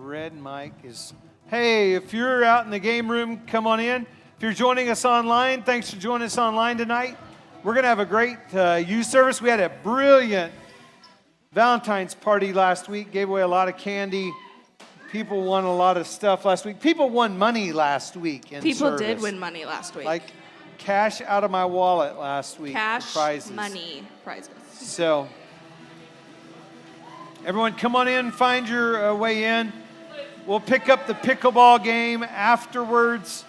red mic is... Hey, if you're out in the game room, come on in. If you're joining us online, thanks for joining us online tonight. We're going to have a great youth service. We had a brilliant Valentine's party last week, gave away a lot of candy. People won a lot of stuff last week. People won money last week in People service. did win money last week. Like cash out of my wallet last week. Cash, for prizes. money, prizes. So, everyone come on in, find your way in. We'll pick up the pickleball game afterwards.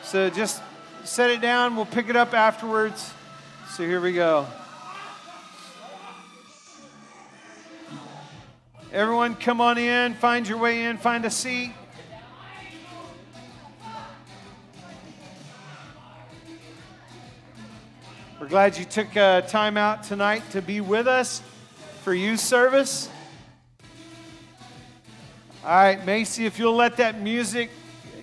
So just set it down. We'll pick it up afterwards. So here we go. Everyone come on in, find your way in, find a seat. We're glad you took time out tonight to be with us for youth service. All right, Macy, if you'll let that music,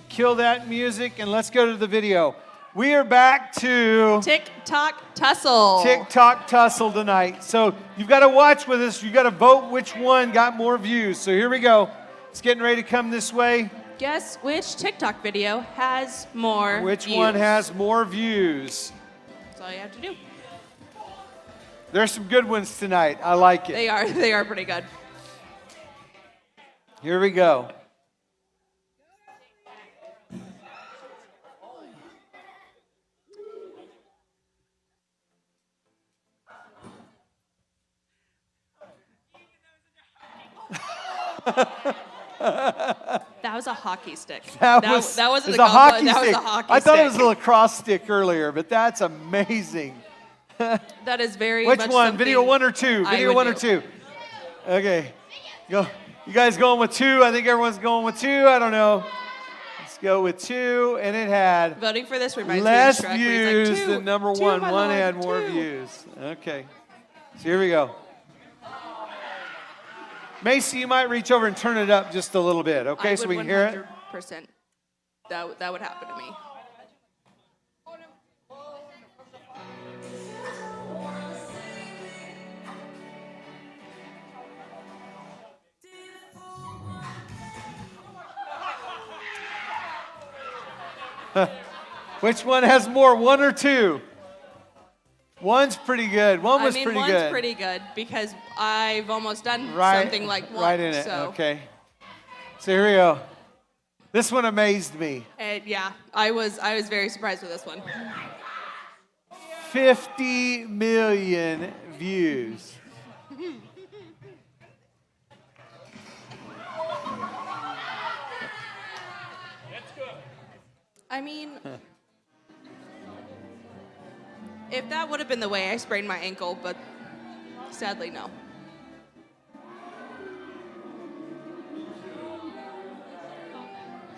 kill that music, and let's go to the video. We are back to TikTok Tussle. TikTok Tussle tonight. So you've got to watch with us. You've got to vote which one got more views. So here we go. It's getting ready to come this way. Guess which TikTok video has more Which views? one has more views? That's all you have to do. There's some good ones tonight. I like it. They are pretty good. Here we go. That was a hockey stick. That wasn't was a golf a ball, hockey that stick. was a hockey I thought it stick. was a lacrosse stick earlier, but that's amazing. That is very Which much one? Video one or two? I Video would one or do. two? Okay. Go. You guys going with two? I think everyone's going with two. I don't know. Let's go with two. And it had Voting for this reminds less me of Shrek, where he's views like, than number two, one. my One lord, had more two. views. Okay. So here we go. Macy, you might reach over and turn it up just a little bit, okay, so we can hear it. 100%. That would happen to me. Which one has more, one or two? One's pretty good. One was pretty one's good. pretty good because I've almost done Right, something like one. right in it. So. Okay. So here we go. This one amazed me. And yeah, I was very surprised with this one. 50 million views. I mean, if that would have been the way, I sprained my ankle, but sadly, no.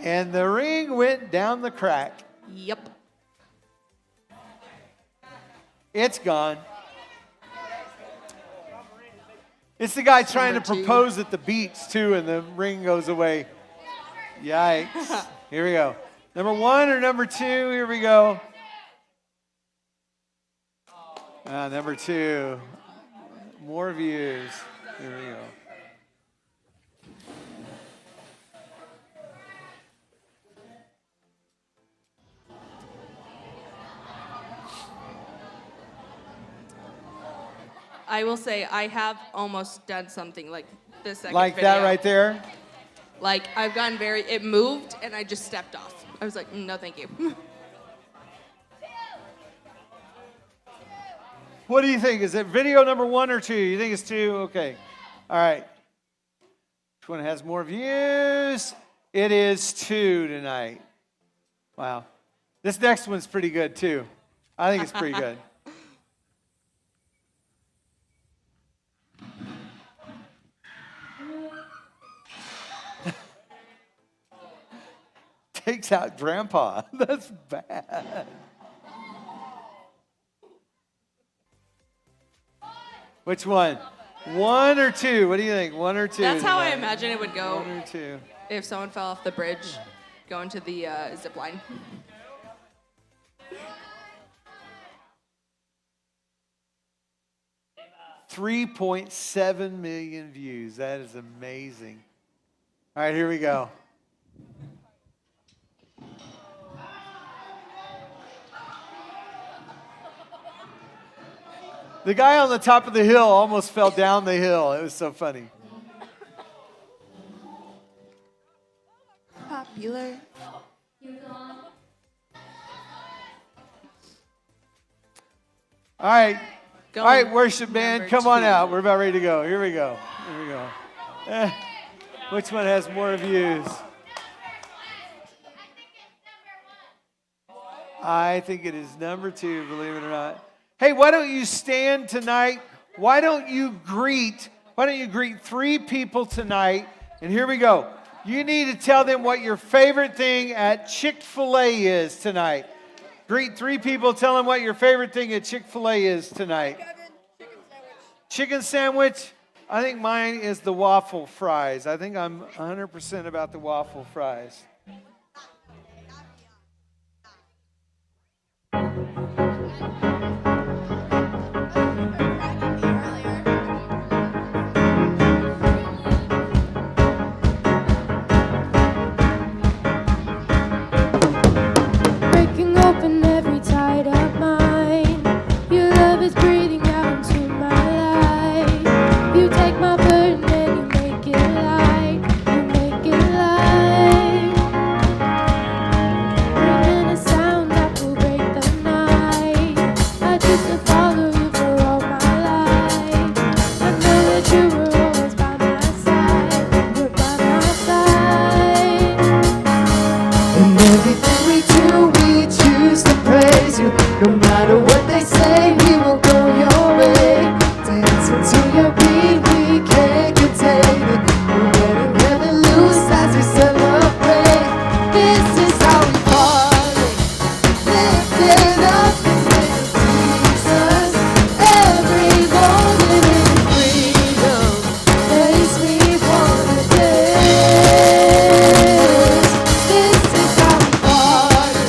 And the ring went down the crack. Yep. It's gone. It's the guy trying to Number two. propose at the beach, too, and the ring goes away. Yikes. Here we go. Number one or number two? Here we go. Number two. More views. Here we go. I will say I have almost done something like this second Like video. that right there? Like I've gone it moved and I just stepped off. I was like, no, thank you. What do you think? Is it video number one or two? You think it's two? Okay. All right. Which one has more views? It is two tonight. Wow. This next one's pretty good, too. I think it's pretty good. Takes out Grandpa. That's bad. Which one? One or two? What do you think? One or two? That's how I tonight? imagine it would go One or two. if someone fell off the bridge going to the zip line. 3.7 million views. That is amazing. All right, here we go. The guy on the top of the hill almost fell down the hill. It was so funny. Popular. All right. Go All right, worship band, number come on 2. out. We're about ready to go. Here we go. Here we go. Which one has more views? I think it is number 2, believe it or not. Hey, why don't you stand tonight? Why don't you greet 3 people tonight? And here we go. You need to tell them what your favorite thing at Chick-fil-A is tonight. Greet 3 people, tell them what your favorite thing at Chick-fil-A is tonight. Chicken sandwich? I think mine is the waffle fries. I think I'm 100% about the waffle fries. Breaking open every tied up mind. Your love is breathing out into my life. You take my burden and you make it light. You make it light. Bringing a sound that will break the night. I choose to follow you for all my life. I know that you were always by my side. You're by my side. In everything we do, we choose to praise you. No matter what they say, we will go your way. Dancing to your beat, we can't contain it. We're getting really loose as we celebrate. This is how we party. Lifting up the name of Jesus. Every moment in freedom makes me wanna dance. This is how we party.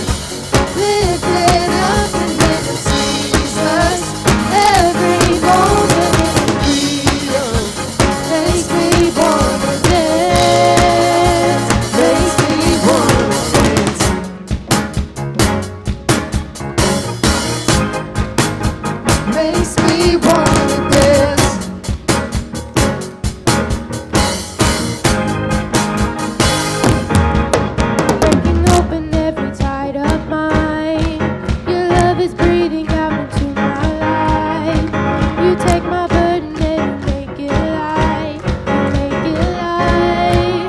Lifting up the name of Jesus. Every moment in freedom makes me wanna dance. Makes me wanna dance. Makes me wanna dance. Breaking open every tied up mind. Your love is breathing out into my life. You take my burden and you make it light. You make it light.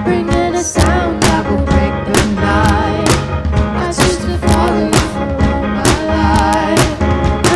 Bringing a sound that will break the night. I choose to follow you for all my life. I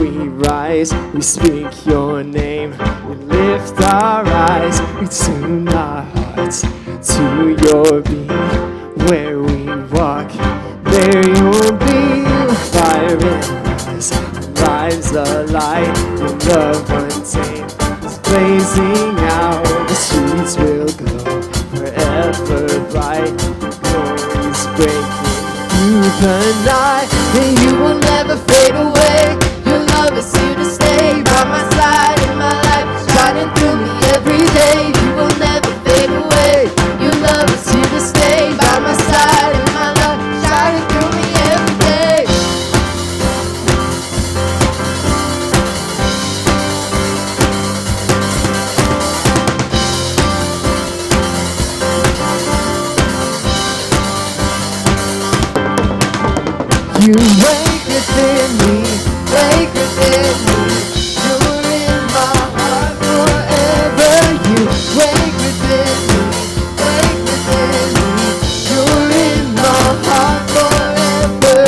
we rise, we speak your name, we lift our eyes, we tune our hearts to your beat. Where we walk, there you'll be. Fire in us, lives alight, your love untamed is blazing out. The streets will glow forever bright, glories breaking through the night, and you will never fade away. Your love is here to stay by my side in my life, shining through me every day. You will never fade away. Your love is here to stay by my side in my life, shining through me every day. You wake within me, wake within me. You're in my heart forever. You wake within me, wake within me. You're in my heart forever.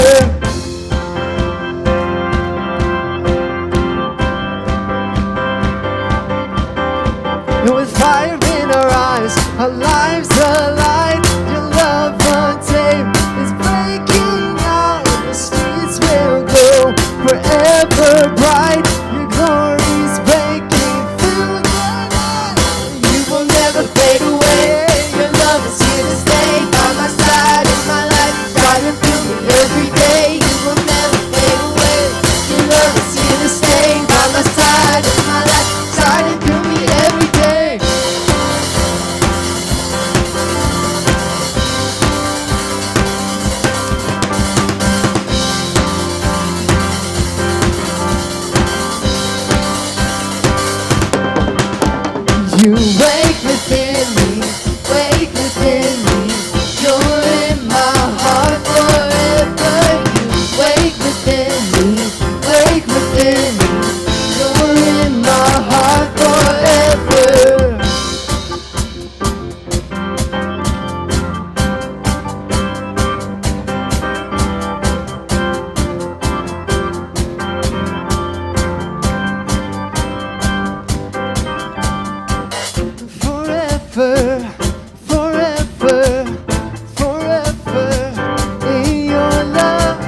And with fire in our eyes, our lives alight. Your love untamed is breaking out. The streets will glow forever bright. Your glory's breaking through the night. You will never fade away. Your love is here to stay by my side in my life, shining through me every day. You will never fade away. Your love is here to stay by my side in my life, shining through me every day. You wake within me, wake within me. You're in my heart forever. You wake within me, wake within me. You're in my heart forever. Forever, forever, forever in your love.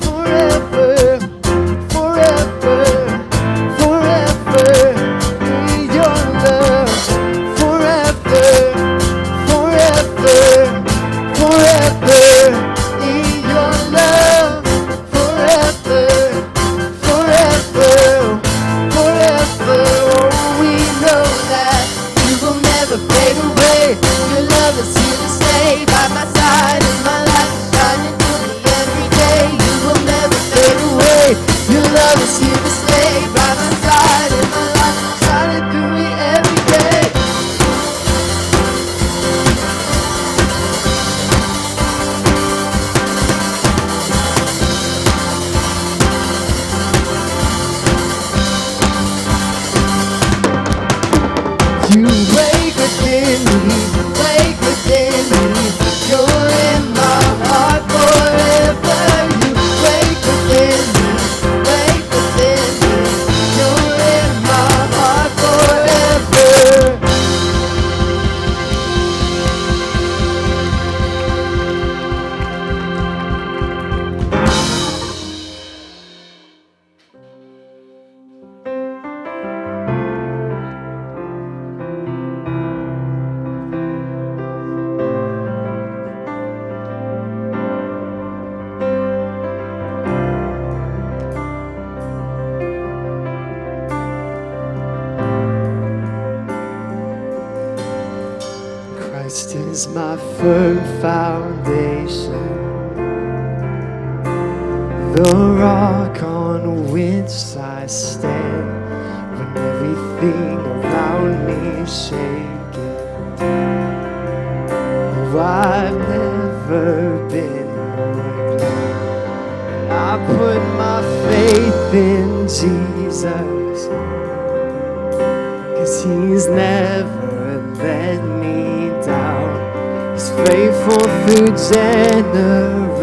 Forever, forever, forever in your love. Forever, forever, forever in your love. Forever, forever, forever. Oh, we know that you will never fade away. Your love is here to stay by my side in my life, shining through me every day. You will never fade away. Your love is here to stay by my side in my life, shining through me every day. You wake within me, wake within me. You're in my heart forever. You wake within me, wake within me. You're in my heart forever. Christ is my firm foundation, the rock on which I stand. When everything around me is shaking, oh, I've never been more glad. I put my faith in Jesus, 'cause He's never let me down. He's faithful through generations.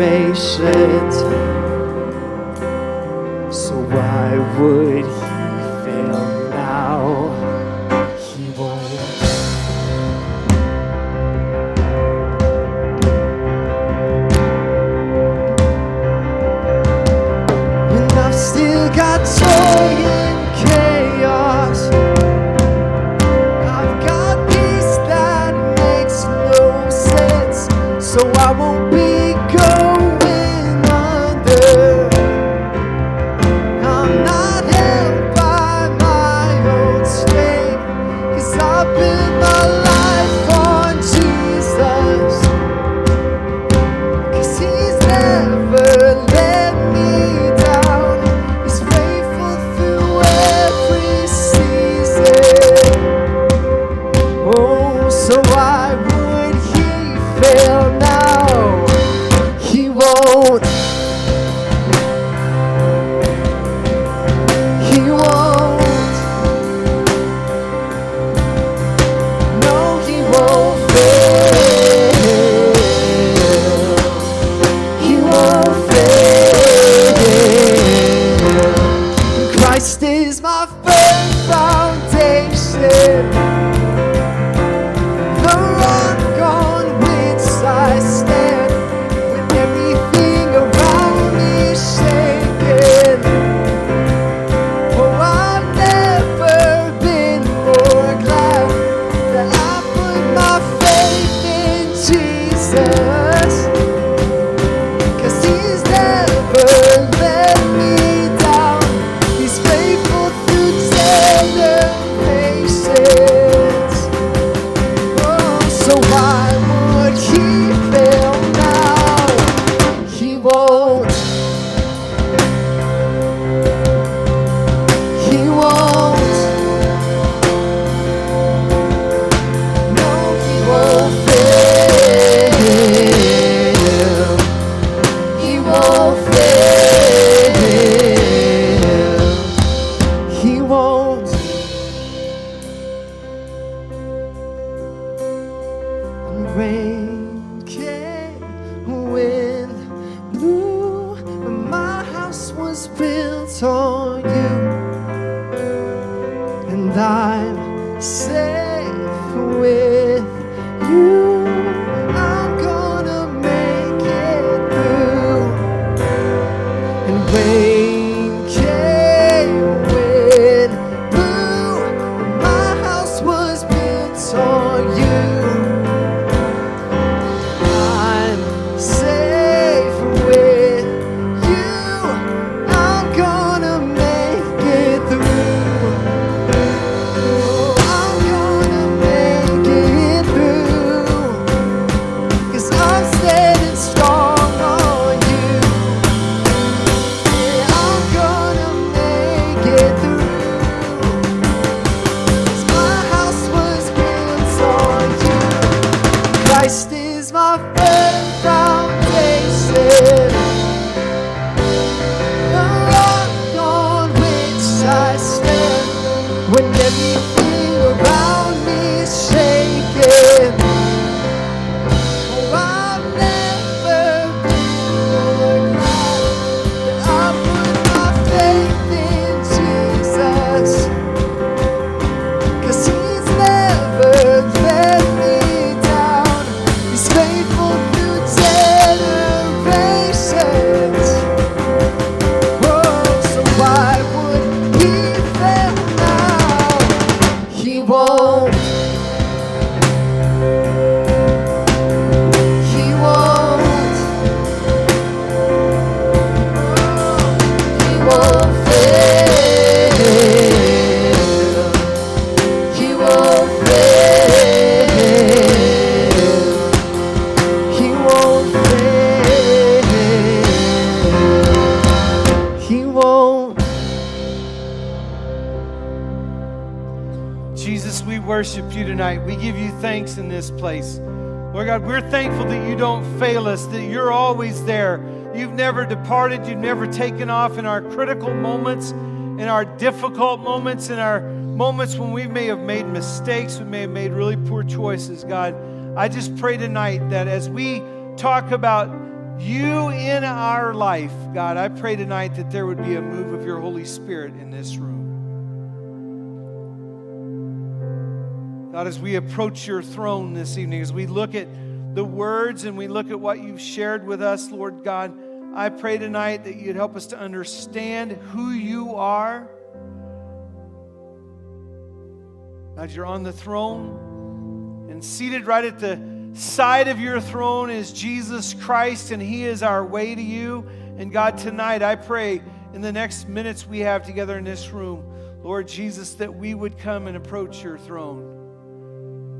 So why would he fail now? He won't. And I've still got joy in chaos. I've got peace that makes no sense, so I won't be going under. I'm not held by my own strength, 'cause I built my life on Jesus. 'Cause he's never let me down. He's faithful through every season. Oh, so why would he fail now? He won't. He won't. No, he won't fail. He won't fail. Christ is my firm foundation, the rock on which I stand when everything around me is shaking. Oh, I've never been more glad that I put my faith in Jesus, 'cause he's never let me down. He's faithful through generations. Oh, so why would he fail now? He won't. He won't. No, he won't fail. He won't fail. He won't. And rain came, wind blew, but my house was built on you. And I'm safe with you. I'm gonna make it through. And rain came, wind blew, my house was built on you. I'm safe with you. I'm gonna make it through. Oh, I'm gonna make it through. 'Cause I'm standing strong on you. Yeah, I'm gonna make it through. 'Cause my house was built on you. Christ is my firm foundation, the rock on which I stand when everything around me is shaking. Oh, I've never been more glad that I put my faith in Jesus, 'cause he's never let me down. He's faithful through generations. Oh, so why would he fail now? He won't. He won't. He won't fail. He won't fail. He won't fail. He won't. Jesus, we worship you tonight. We give you thanks in this place. Lord God, we're thankful that you don't fail us, that you're always there. You've never departed. You've never taken off in our critical moments, in our difficult moments, in our moments when we may have made mistakes, we may have made really poor choices, God. I just pray tonight that as we talk about you in our life, God, I pray tonight that there would be a move of your Holy Spirit in this room. God, as we approach your throne this evening, as we look at the words and we look at what you've shared with us, Lord God, I pray tonight that you'd help us to understand who you are. God, you're on the throne, and seated right at the side of your throne is Jesus Christ, and he is our way to you. And God, tonight I pray in the next minutes we have together in this room, Lord Jesus, that we would come and approach your throne.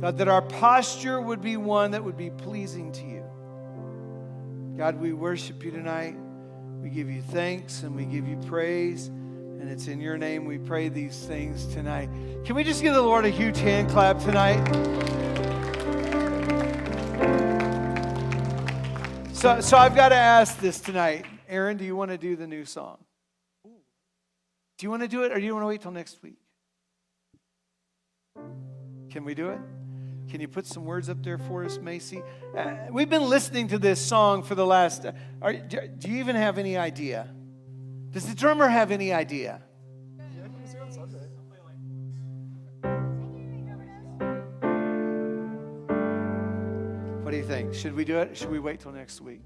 God, that our posture would be one that would be pleasing to you. God, we worship you tonight. We give you thanks and we give you praise. And it's in your name we pray these things tonight. Can we just give the Lord a huge hand clap tonight? So I've got to ask this tonight. Aaron, do you want to do the new song? Do you want to do it or do you want to wait till next week? Can we do it? Can you put some words up there for us, Macy? We've been listening to this song for the last... do you even have any idea? Does the drummer have any idea? Yeah, I can see on Sunday. What do you think? Should we do it? Should we wait till next week?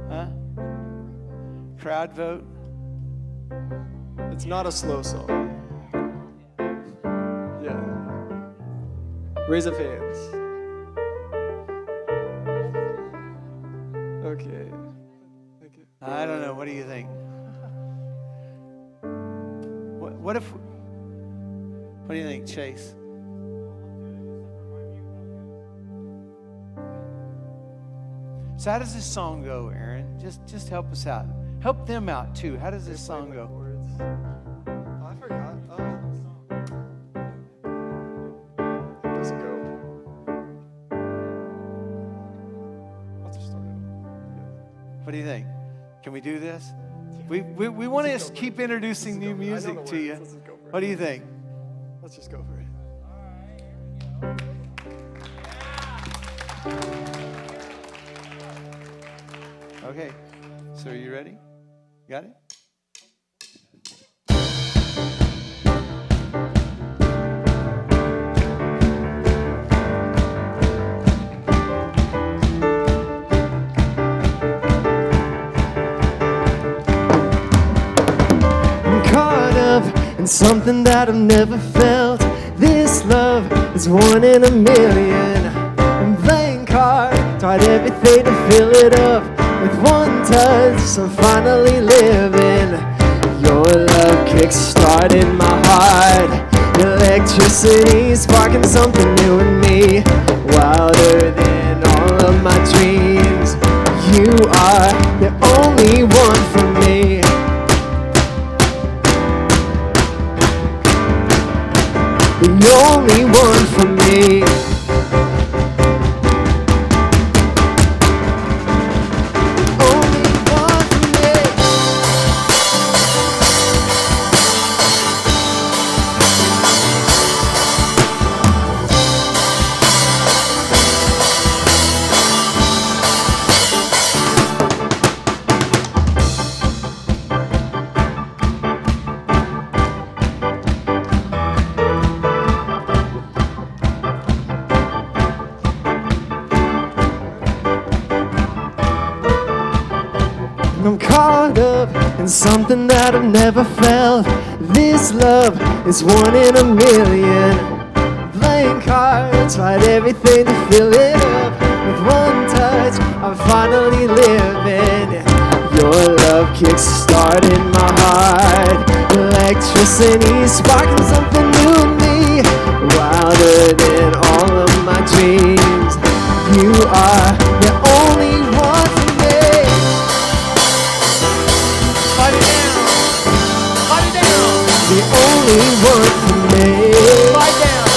Huh? Crowd vote? It's not a slow song. Yeah. Raise of hands. Okay. Thank you. I don't know. What do you think? What if... What do you think, Chase? So how does this song go, Aaron? Just help us out. Help them out, too. How does this song go? I forgot. How does it go? Let's just start it. What do you think? Can we do this? We want to keep introducing new music to you. Let's just go for it. What do you think? Let's just go for it. Okay. So are you ready? Got it? I'm caught up in something that I've never felt. This love is one in a million. I'm playing cards, tried everything to fill it up. With one touch, I'm finally living. Your love kick-started my heart. Electricity sparking something new in me. Wilder than all of my dreams. You are the only one for me. The only one for me. I'm caught up in something that I've never felt. This love is one in a million. Playing cards, tried everything to fill it up. With one touch, I'm finally living. Your love kick-started my heart. Electricity sparking something new in me. Wilder than all of my dreams. You are the only one for me. Fight it down. Fight it down. The only one for me. Fight down.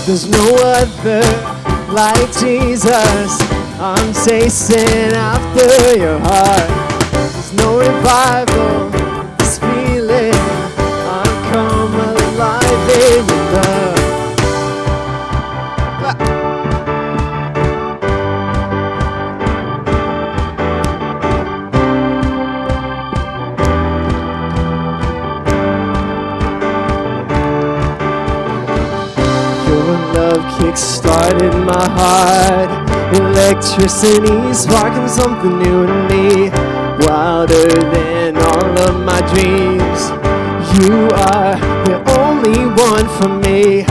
There's no other like Jesus. I'm chasing after your heart. There's no revival, this feeling. I'm come alive in your love. kick-started my heart. Electricity sparking something new in me, wilder than all of my dreams. You are the only one for me.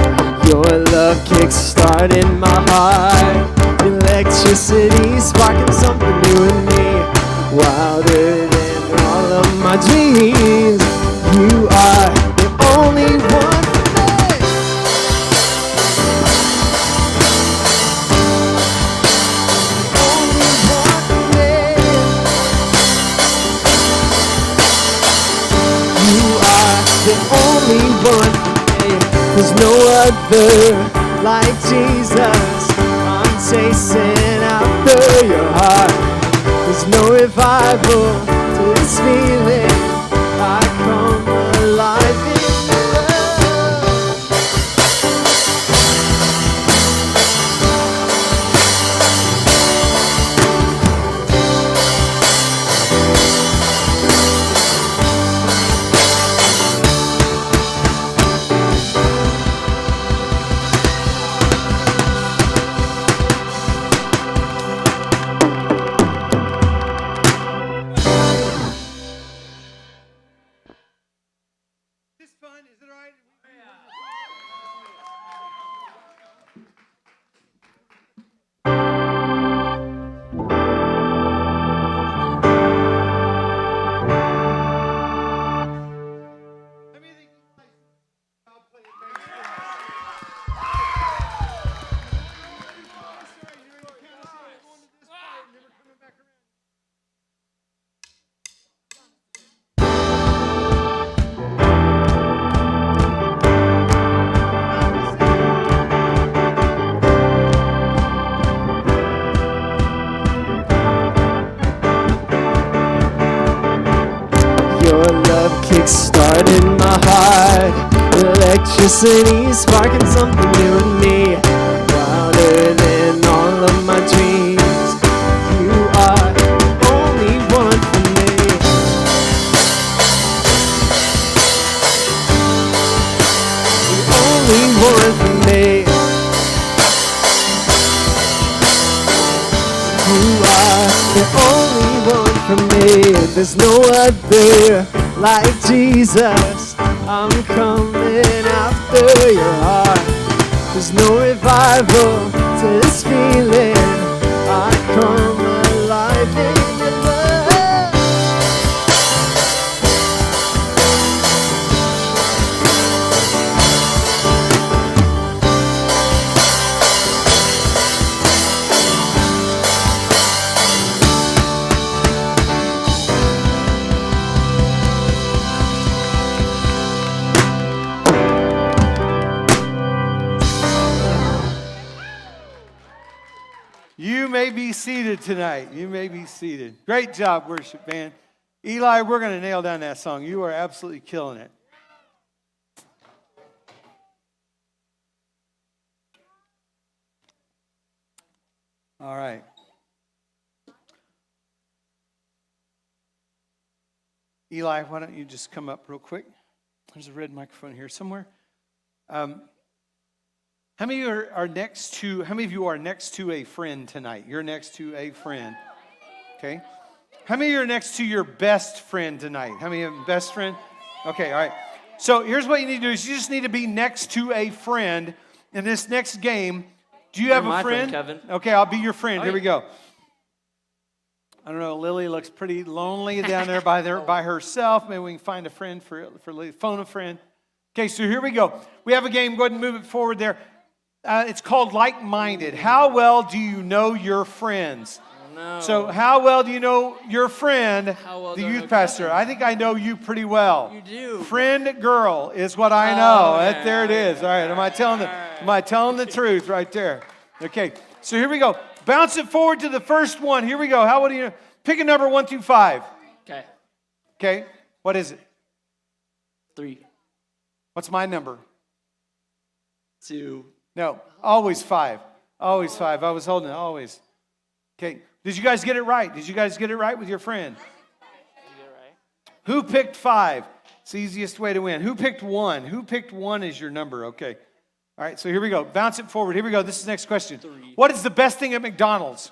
Your love kick-started my heart. Electricity sparking something new in me, wilder than all of my dreams. You are the only one for me. Only one for me. You are the only one for me. There's no other like Jesus. I'm chasing after your heart. There's no revival to this feeling. I come alive in your love. This fun, is it all right? How many think I'll play it next time? Your love kick-started my heart. Electricity sparking something new in me, wilder than all of my dreams. You are the only one for me. The only one for me. You are the only one for me. There's no other like Jesus. I'm coming after your heart. There's no revival to this feeling. I come alive in your love. You may be seated tonight. You may be seated. Great job, worship band. Eli, we're going to nail down that song. You are absolutely killing it. All right. Eli, why don't you just come up real quick? There's a red microphone here somewhere. How many of you are next to? How many of you are next to a friend tonight? You're next to a friend. Okay. How many of you are next to your best friend tonight? How many of you have a best friend? Okay. All right. So here's what you need to do: is you just need to be next to a friend in this next game. Do you have a friend? Kevin. Okay, I'll be your friend. Here we go. I don't know. Lily looks pretty lonely down there by herself. Maybe we can find a friend for Lily. Phone a friend. Okay, so here we go. We have a game. Go ahead and move it forward there. It's called Like-Minded. How well do you know your friends? No. So how well do you know your friend, How well the do I youth know pastor? Kevin? I think I know you pretty well. You do. Friend girl is what I know. Okay, There it is. All right. Am I telling the truth right there? Okay. So here we go. Bounce it forward to the first one. Here we go. How well do you know? Pick a number 1 through 5. Okay. Okay. What is it? 3, What's my number? 2. No, always 5. Always 5. I was holding it, always. Okay. Did you guys get it right? Did you guys get it right with your friend? Who picked 5? It's the easiest way to win. Who picked 1? Who picked 1 as your number? Okay. All right, so here we go. Bounce it forward. Here we go. This is the next question. 3. What is the best thing at McDonald's?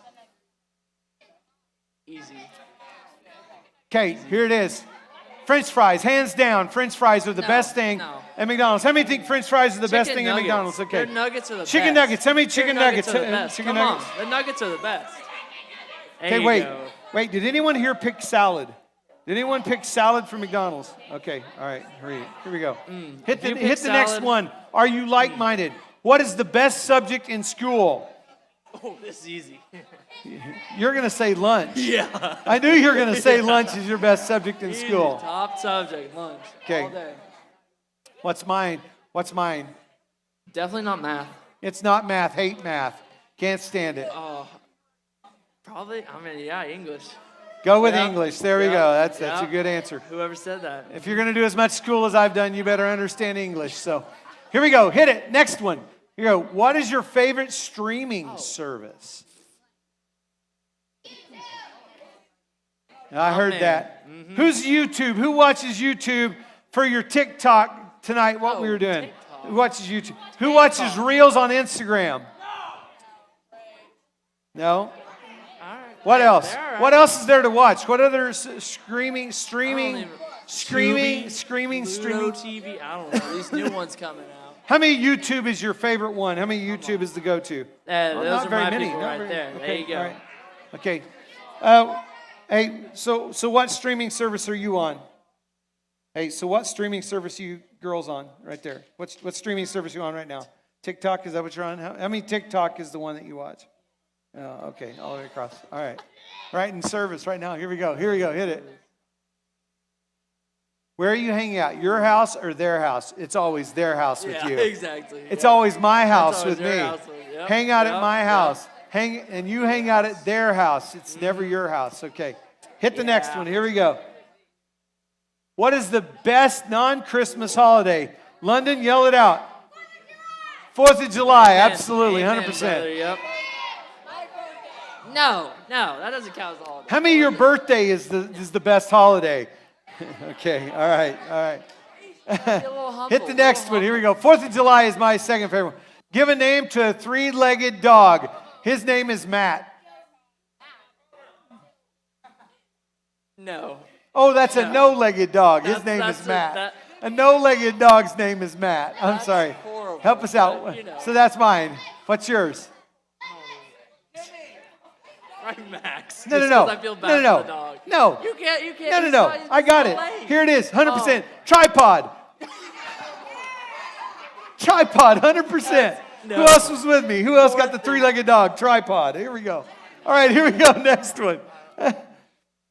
Easy. Okay, here it is. French fries, hands down. French fries are the best thing at McDonald's. How many think French fries are the best thing at McDonald's? Okay. Their nuggets are the Chicken best. nuggets. How many chicken nuggets? Are the best. Chicken Come nuggets. on. The nuggets are the best. There Okay, you wait. go. Wait, did anyone here pick salad? Did anyone pick salad from McDonald's? Okay, all right, here we go. Hit the next salad- one. Are you like-minded? What is the best subject in school? Oh, this is easy. You're going to say lunch. Yeah. I knew you were going to say lunch is your best subject in Easy. school. Top subject, lunch. Okay. All day. What's mine? What's mine? Definitely not math. It's not math. Hate math. Can't stand it. Oh, probably. I mean, yeah, English. Go with Yeah. English. There we Yeah. go. That's a Yeah. good answer. Whoever said that. If you're going to do as much school as I've done, you better understand English. So here we go. Hit it. Next one. Here we go. What is your favorite streaming service? I heard man. that. Who's YouTube? Who watches YouTube for your TikTok tonight? What we were doing? TikTok. Who watches YouTube? Who watches Reels on Instagram? No? All right. What else? They're all right. What else is there to watch? What other streaming? Pluto TV. I don't know. These new ones coming out. How many YouTube is your favorite one? How many YouTube is the go-to? Those Not are very my many. people Not right very- there. There okay, you go. all right. Okay. Hey, so what streaming service are you on? Hey, so what streaming service are you girls on right there? What streaming service are you on right now? TikTok, is that what you're on? How many TikTok is the one that you watch? Oh, okay, all the way across. All right. Right in service right now. Here we go. Hit it. Where are you hanging out? Your house or their house? It's always their house with Yeah, you. exactly. It's yeah. always my house always with your me. house with- yep, Hang out at yep, my yep. house. And you hang out at their house. It's never your house. Okay. Hit the next one. Here we go. What is the best non-Christmas holiday? London, yell it out. 4th of July. Amen. Absolutely. Amen, 100%. brother, yep. No, that doesn't count as a holiday. How many of your birthday is the best holiday? Okay. All right. Be a little humble, Hit the next one. Here we go. 4th of July is my second favorite one. Give a name to a 3-legged dog. His name is Matt. No. Oh, that's a no-legged dog. His name That's is Matt. A no-legged dog's name is Matt. I'm That's sorry. horrible, Help us out. but, you know. So that's mine. What's yours? Right, Max. No. Just 'cause I feel bad for the dog. No. You can't. No. he's not- he's I got so it. lame. Here it is. 100%. Oh. Tripod. Tripod. 100%. No. Who else was with me? Who else got the 3-legged dog? Tripod. Here we go. All right. Here we go. Next one.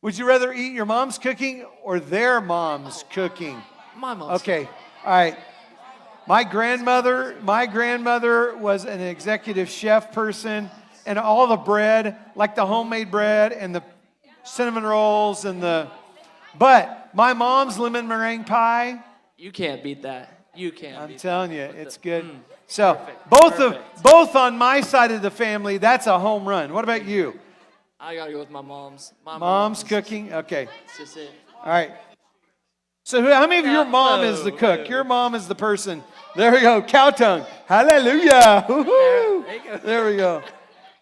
Would you rather eat your mom's cooking or their mom's cooking? My mom's. Okay. All right. My grandmother was an executive chef person, and all the bread, like the homemade bread and the cinnamon rolls but my mom's lemon meringue pie, You can't beat that. You can't. I'm beat telling you, it's good. Mm. So Perfect. both on my side of the family, that's a home run. What about you? that. I gotta go with my mom's. My Mom's cooking? Okay. It's just it. All right. So how many of your mom is the cook? Your mom is the person. There we go. Cow tongue. Hallelujah. Woo-hoo. There you go. There we go.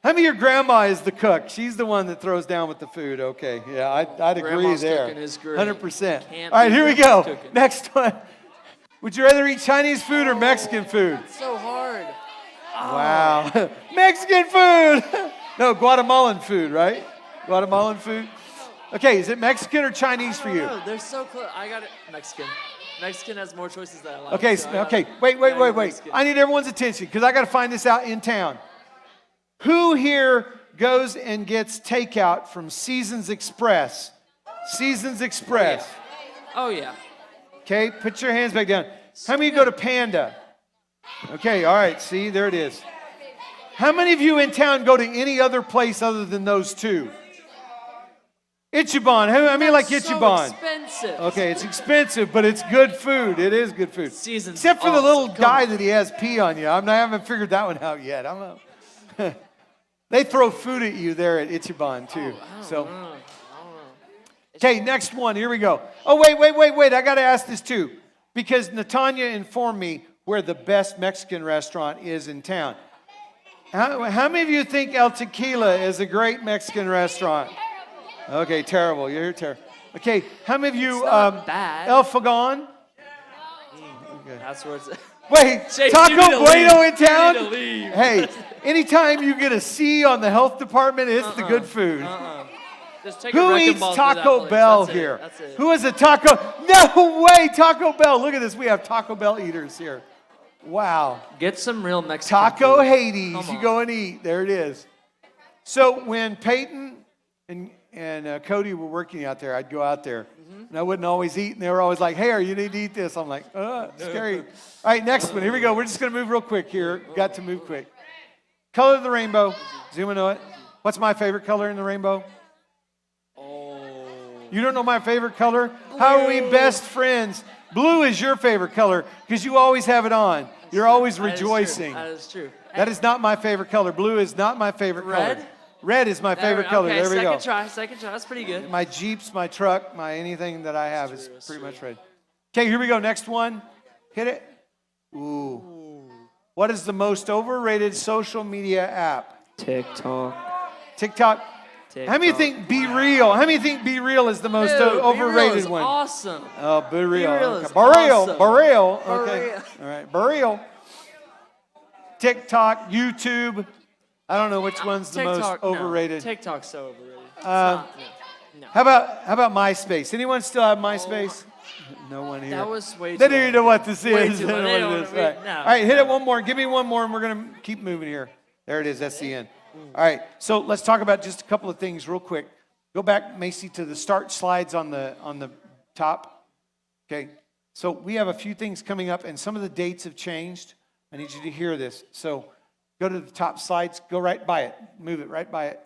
How many of your grandma is the cook? She's the one that throws down with the food. Okay. Yeah, I'd agree Grandma's there. cooking is great. 100%. Can't All right, beat here we grandma's go. cooking. Next one. Would you rather eat Chinese food or Mexican food? It's so hard. Wow. Mexican food. No, Guatemalan food, right? Guatemalan food. Okay, is it Mexican or Chinese for you? No, they're so close. I got it. Mexican. Mexican has more choices that I like. Okay, so I gotta- okay. Wait. gotta go Mexican. I need everyone's attention because I got to find this out in town. Who here goes and gets takeout from Seasons Express? Seasons Express. Oh yeah. Okay, put your hands back down. How many of you go to Panda? Okay, all right. See, there it is. How many of you in town go to any other place other than those two? Ichiban. I mean, like That's Ichiban. So expensive. Okay, it's expensive, but it's good food. It is good food. Season's Except for the awesome. little Come guy on. that he has pee on you. I haven't figured that one out yet. I don't know. They throw food at you there at Ichiban too. So, okay, next one. Here we go. Oh, wait. I got to ask this too, because Natanya informed me. where the best Mexican restaurant is in town. How many of you think El Tequila is a great Mexican restaurant? Okay, terrible. You're terrible. Okay, how many of you, It's not bad. El Fagon? Okay. That's where it's. Wait, Chase, you Taco need to Bueno leave. in town? You need to leave. Hey, anytime you get a C on the health department, it's the good food. Just take a Who wrecking eats ball through that Taco place. Bell That's it. here? That's it. Who is a Taco? No way, Taco Bell. Look at this. We have Taco Bell eaters here. Wow. Get some real Mexican Taco food. Hades. Come You on. go and eat. There it is. So when Peyton and Cody were working out there, I'd go out there. And I wouldn't always eat. And they were always like, hey, you need to eat this. I'm like, scary. All right, next one. Here we go. We're just going to move real quick here. Got to move quick. Color of the rainbow. Zoom in on it. What's my favorite color in the rainbow? You don't know my favorite color? How are we best friends? Blue is your favorite color because you always have it on. You're always That is true. rejoicing. That is true. That is not my favorite color. Blue is not my favorite Red? color. Red is my favorite color. Okay, There we go. Second try. That's pretty good. My Jeeps, my truck, my anything that I have is pretty much red. Okay, here we go. Next one. Hit it. Ooh. What is the most overrated social media app? TikTok. TikTok. How many think Be Real? How many think Be Real is the most overrated one? Awesome. Oh, Be Real. Be Real Okay. is Be Real. awesome. Be Real. Okay. Be Real. All right. Be Real. TikTok, YouTube. I don't know which one's the most TikTok, no. overrated. TikTok's so overrated. It's Uh, not, no. How about MySpace? Anyone still have MySpace? No one here. That was way They too don't even know long. what this Way is. too They long. don't They know what don't it is. wanna- All right. no. All right, hit it one more. Give me one more, and we're going to keep moving here. There it is. That's the end. All right, so let's talk about just a couple of things real quick. Go back, Macy, to the start slides on the top. Okay, so we have a few things coming up, and some of the dates have changed. I need you to hear this. So go to the top slides. Go right by it. Move it right by it.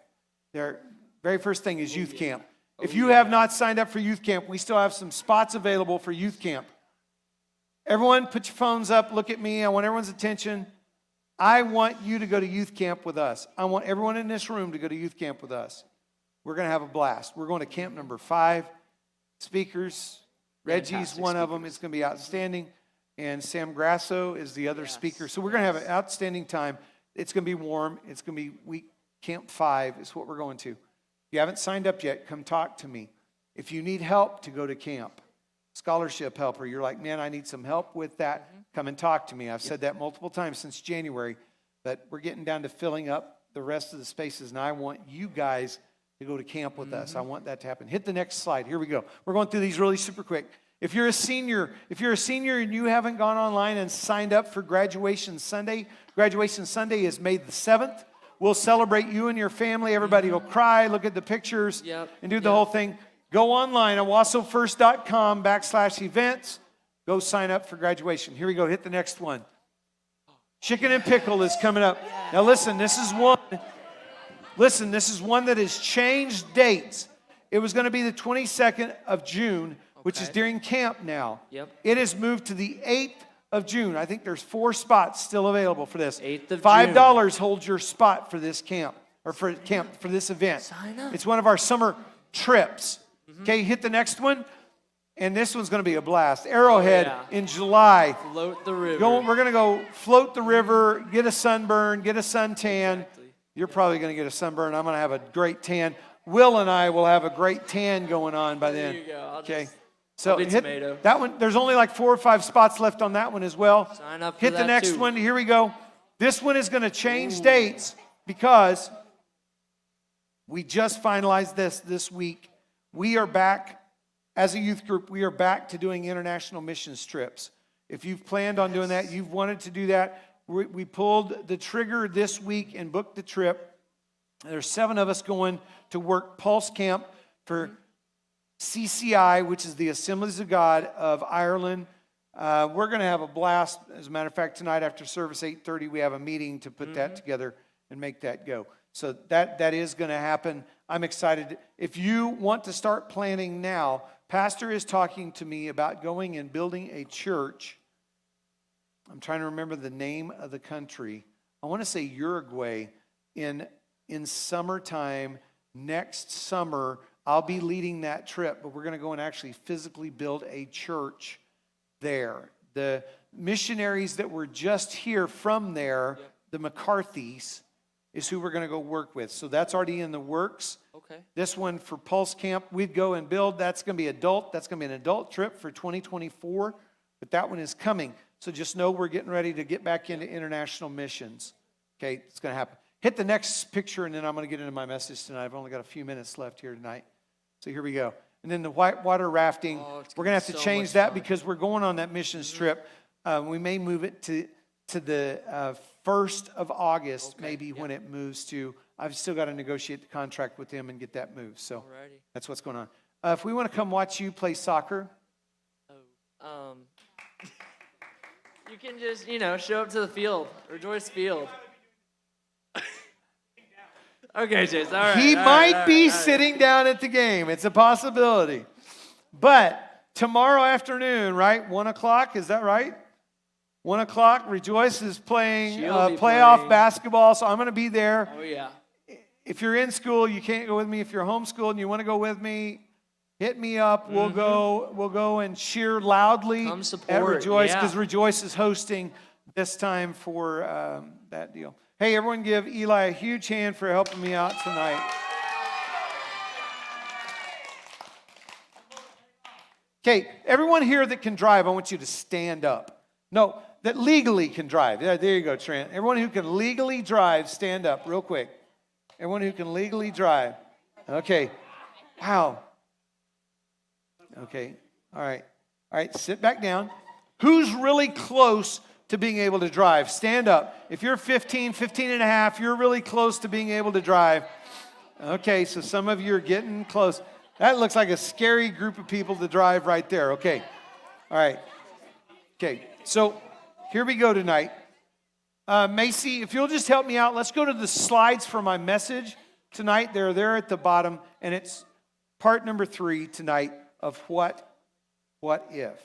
There. Very first thing is youth camp. If you have not signed up for youth camp, we still have some spots available for youth camp. Everyone, put your phones up. Look at me. I want everyone's attention. I want you to go to youth camp with us. I want everyone in this room to go to youth camp with us. We're going to have a blast. We're going to camp number 5. Speakers. Reggie's Fantastic one of them. It's going to be outstanding. And Sam Grasso is the other speaker. So we're going to have an outstanding time. It's going to be warm. It's going to be week camp 5 is what we're going to. If you haven't signed up yet, come talk to me. If you need help to go to camp, scholarship helper, you're like, man, I need some help with that, come and talk to me. I've said that multiple times since January, but we're getting down to filling up the rest of the spaces, and I want you guys to go to camp with us. I want that to happen. Hit the next slide. Here we go. We're going through these really super quick. If you're a senior and you haven't gone online and signed up for Graduation Sunday is May the 7th. We'll celebrate you and your family. Everybody will cry, look at the pictures, and do the whole thing. Go online at wasofirst.com/events. Go sign up for graduation. Here we go. Hit the next one. Chicken and pickle is coming up. Now listen, this is one that has changed dates. It was going to be the 22nd of June, which is during camp now. Yep. It has moved to the 8th of June. I think there's 4 spots still available for this. 8th of $5 holds your spot for this camp, or for this event. Sign up. It's one of our summer trips. Okay, hit the next one. And this one's going to be a blast. Arrowhead in July. Float the river. We're going to go float the river, get a sunburn, get a suntan. You're probably going to get a sunburn. I'm going to have a great tan. Will and I will have a great tan going on by then. There you go. Okay. So I'll be hit tomato. that one. There's only like 4 or 5 spots left on that one as well. Sign up for Hit the that next too. one. Here we go. This one is going to change dates because we just finalized this week. We are back as a youth group. We are back to doing international missions trips. If you've planned on doing that, you've wanted to do that, we pulled the trigger this week and booked the trip. There's 7 of us going to work Pulse Camp for CCI, which is the Assemblies of God of Ireland. We're going to have a blast. As a matter of fact, tonight after service 8:30, we have a meeting to put that together and make that go. So that is going to happen. I'm excited. If you want to start planning now, Pastor is talking to me about going and building a church. I'm trying to remember the name of the country. I want to say Uruguay. In summertime, next summer, I'll be leading that trip, but we're going to go and actually physically build a church there. The missionaries that were just here from there, the McCarthys, is who we're going to go work with. So that's already in the works. Okay. This one for Pulse Camp, we'd go and build. That's going to be adult. That's going to be an adult trip for 2024. But that one is coming. So just know we're getting ready to get back into international missions. Okay, it's going to happen. Hit the next picture, and then I'm going to get into my message tonight. I've only got a few minutes left here tonight. So here we go. And then the whitewater rafting, we're going to have to change that because we're going on that missions trip. We may move it to the 1st of August, maybe when it moves to. I've still got to negotiate the contract with them and get that moved. So that's what's going on. If we want to come watch you play soccer. You can just, show up to the field. Rejoice Field. Okay, Chase, all right. He might be sitting down at the game. It's a possibility. But tomorrow afternoon, right, 1 o'clock, is that right? 1 o'clock, Rejoice is playing playoff basketball, so I'm going to be there. Oh, yeah. If you're in school, you can't go with me. If you're homeschooled and you want to go with me, hit me up. We'll go and cheer loudly at Rejoice because Rejoice is hosting this time for that deal. Hey, everyone give Eli a huge hand for helping me out tonight. Okay, everyone here that can drive, I want you to stand up. No, that legally can drive. Yeah, there you go, Trent. Everyone who can legally drive, stand up real quick. Everyone who can legally drive. Okay. Wow. Okay. All right. All right, sit back down. Who's really close to being able to drive? Stand up. If you're 15 and a half, you're really close to being able to drive. Okay, so some of you are getting close. That looks like a scary group of people to drive right there. Okay. All right. Okay, so here we go tonight. Macy, if you'll just help me out, let's go to the slides for my message tonight. They're there at the bottom, and it's part number 3 tonight of what if.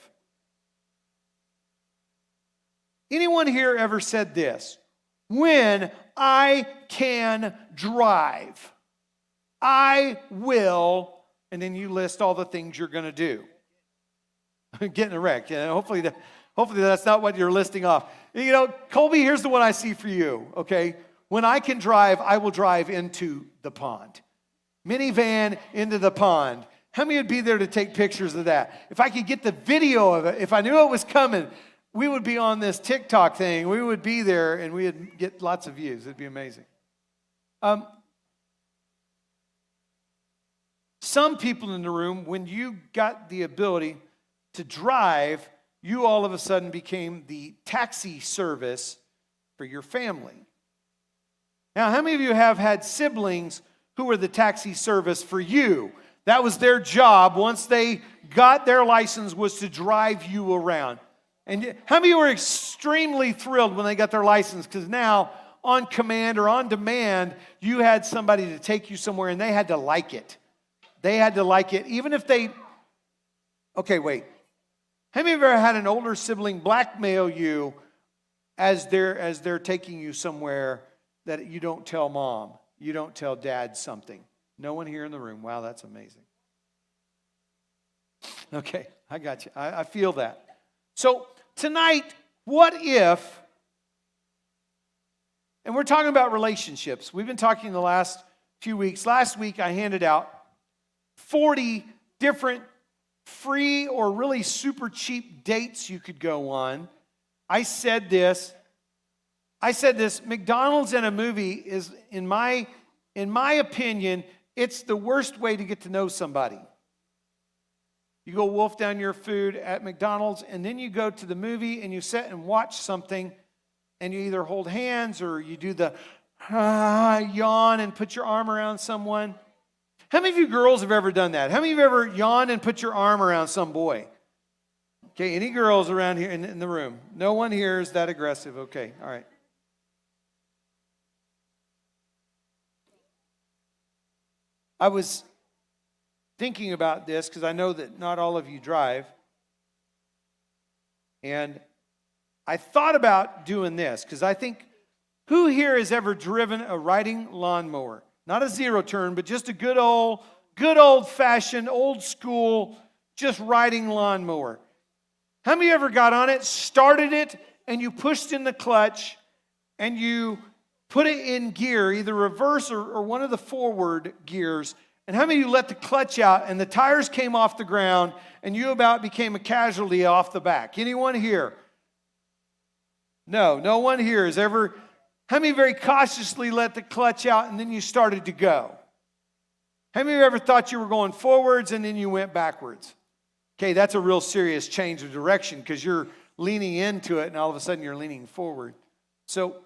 Anyone here ever said this? When I can drive, I will, and then you list all the things you're going to do. Getting a wreck. Hopefully that's not what you're listing off. Colby, here's the one I see for you, okay? When I can drive, I will drive into the pond. Minivan into the pond. How many would be there to take pictures of that? If I could get the video of it, if I knew it was coming, we would be on this TikTok thing. We would be there, and we would get lots of views. It'd be amazing. Some people in the room, when you got the ability to drive, you all of a sudden became the taxi service for your family. Now, how many of you have had siblings who were the taxi service for you? That was their job once they got their license, was to drive you around. And how many of you were extremely thrilled when they got their license? Because now, on command or on demand, you had somebody to take you somewhere, and they had to like it. They had to like it, even if they... Okay, wait. How many of you ever had an older sibling blackmail you as they're taking you somewhere that you don't tell mom, you don't tell dad something? No one here in the room. Wow, that's amazing. Okay, I got you. I feel that. So tonight, what if, and we're talking about relationships. We've been talking the last few weeks. Last week, I handed out 40 different free or really super cheap dates you could go on. I said this, McDonald's in a movie is, in my opinion, it's the worst way to get to know somebody. You go wolf down your food at McDonald's, and then you go to the movie and you sit and watch something, and you either hold hands or you do the yawn and put your arm around someone. How many of you girls have ever done that? How many of you ever yawned and put your arm around some boy? Okay, any girls around here in the room? No one here is that aggressive. Okay, all right. I was thinking about this because I know that not all of you drive. And I thought about doing this because I think, who here has ever driven a riding lawnmower? Not a zero turn, but just a good old fashioned, old school, just riding lawnmower. How many of you ever got on it, started it, and you pushed in the clutch, and you put it in gear, either reverse or one of the forward gears, and how many of you let the clutch out, and the tires came off the ground, and you about became a casualty off the back? Anyone here? No one here has ever. How many very cautiously let the clutch out, and then you started to go? How many of you ever thought you were going forwards, and then you went backwards? Okay, that's a real serious change of direction because you're leaning into it and all of a sudden you're leaning forward. So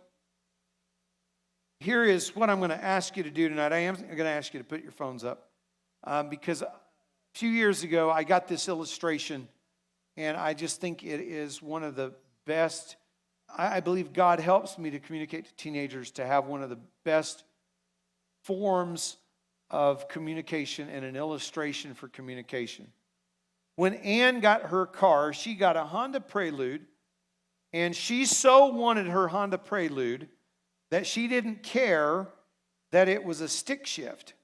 here is what I'm going to ask you to do tonight. I am going to ask you to put your phones up because a few years ago I got this illustration and I just think it is one of the best. I believe God helps me to communicate to teenagers to have one of the best forms of communication and an illustration for communication. When Ann got her car, she got a Honda Prelude, and she so wanted her Honda Prelude that she didn't care that it was a stick shift.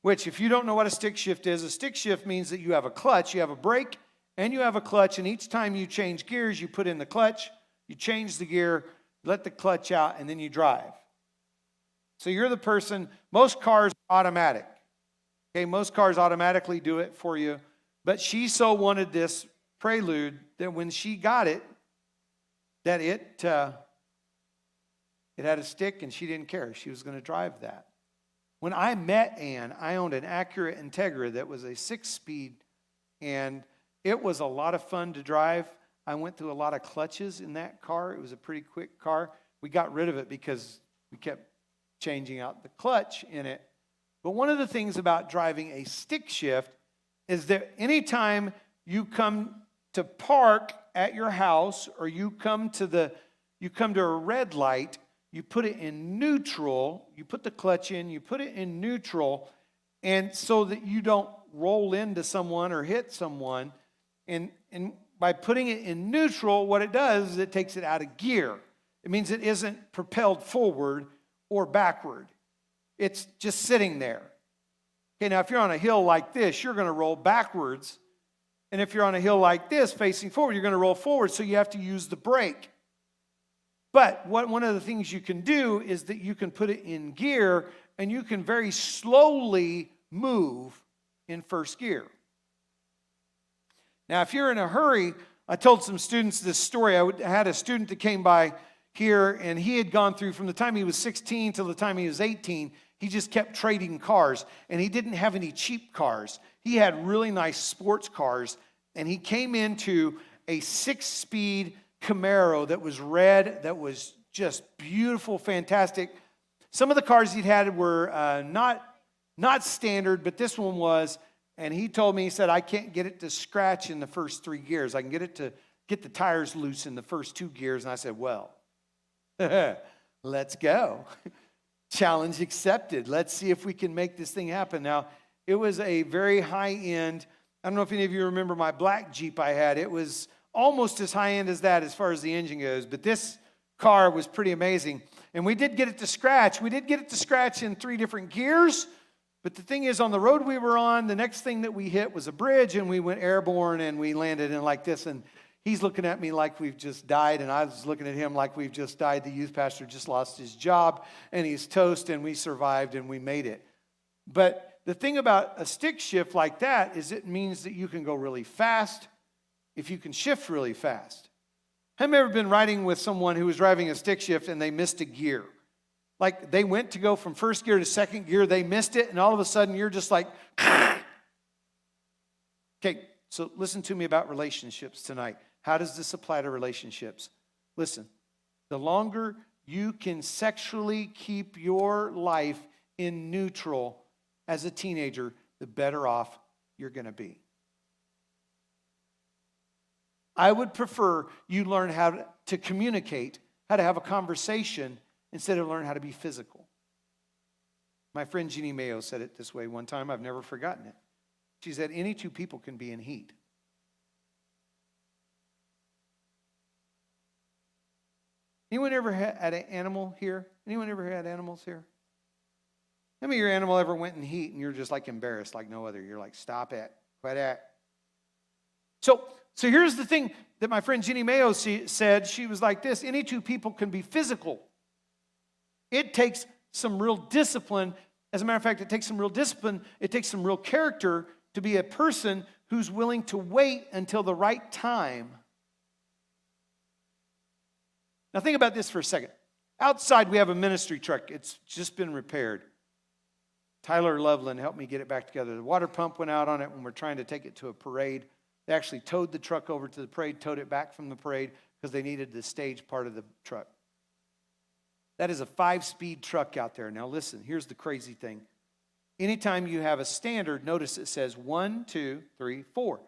Which, if you don't know what a stick shift is, a stick shift means that you have a clutch, you have a brake, and you have a clutch, and each time you change gears, you put in the clutch, you change the gear, let the clutch out, and then you drive. So you're the person, most cars are automatic. Okay, most cars automatically do it for you. But she so wanted this Prelude that when she got it, that it had a stick and she didn't care. She was going to drive that. When I met Ann, I owned an Acura Integra that was a 6-speed, and it was a lot of fun to drive. I went through a lot of clutches in that car. It was a pretty quick car. We got rid of it because we kept changing out the clutch in it. But one of the things about driving a stick shift is that anytime you come to park at your house or you come to a red light, you put it in neutral, you put the clutch in, you put it in neutral, and so that you don't roll into someone or hit someone. And by putting it in neutral, what it does is it takes it out of gear. It means it isn't propelled forward or backward. It's just sitting there. Okay, now if you're on a hill like this, you're going to roll backwards. And if you're on a hill like this, facing forward, you're going to roll forward, so you have to use the brake. But one of the things you can do is that you can put it in gear, and you can very slowly move in first gear. Now, if you're in a hurry, I told some students this story. I had a student that came by here, and he had gone through from the time he was 16 till the time he was 18. He just kept trading cars, and he didn't have any cheap cars. He had really nice sports cars, and he came into a 6-speed Camaro that was red, that was just beautiful, fantastic. Some of the cars he'd had were not standard, but this one was, and he told me, he said, I can't get it to scratch in the first 3 gears. I can get it to get the tires loose in the first 2 gears. And I said, well, let's go. Challenge accepted. Let's see if we can make this thing happen. Now, it was a very high-end, I don't know if any of you remember my black Jeep I had. It was almost as high-end as that as far as the engine goes, but this car was pretty amazing. And we did get it to scratch. We did get it to scratch in 3 different gears, but the thing is, on the road we were on, the next thing that we hit was a bridge, and we went airborne, and we landed in like this, and he's looking at me like we've just died, and I was looking at him like we've just died. The youth pastor just lost his job, and he's toast, and we survived, and we made it. But the thing about a stick shift like that is it means that you can go really fast if you can shift really fast. Have you ever been riding with someone who was driving a stick shift and they missed a gear? Like they went to go from first gear to second gear, they missed it, and all of a sudden you're just like, okay, so listen to me about relationships tonight. How does this apply to relationships? Listen, the longer you can sexually keep your life in neutral as a teenager, the better off you're going to be. I would prefer you learn how to communicate, how to have a conversation, instead of learn how to be physical. My friend Jeannie Mayo said it this way one time. I've never forgotten it. She said, any 2 people can be in heat. Anyone ever had an animal here? Anyone ever had animals here? How many of your animal ever went in heat and you're just like embarrassed like no other? You're like, stop it, quit it. So here's the thing that my friend Jenny Mayo said. She was like this: any two people can be physical. It takes some real discipline. As a matter of fact, it takes some real discipline. It takes some real character to be a person who's willing to wait until the right time. Now think about this for a second. Outside we have a ministry truck. It's just been repaired. Tyler Loveland helped me get it back together. The water pump went out on it when we're trying to take it to a parade. They actually towed the truck over to the parade, towed it back from the parade because they needed the stage part of the truck. That is a 5-speed truck out there. Now listen, here's the crazy thing. Anytime you have a standard, notice it says 1, 2, 3, 4.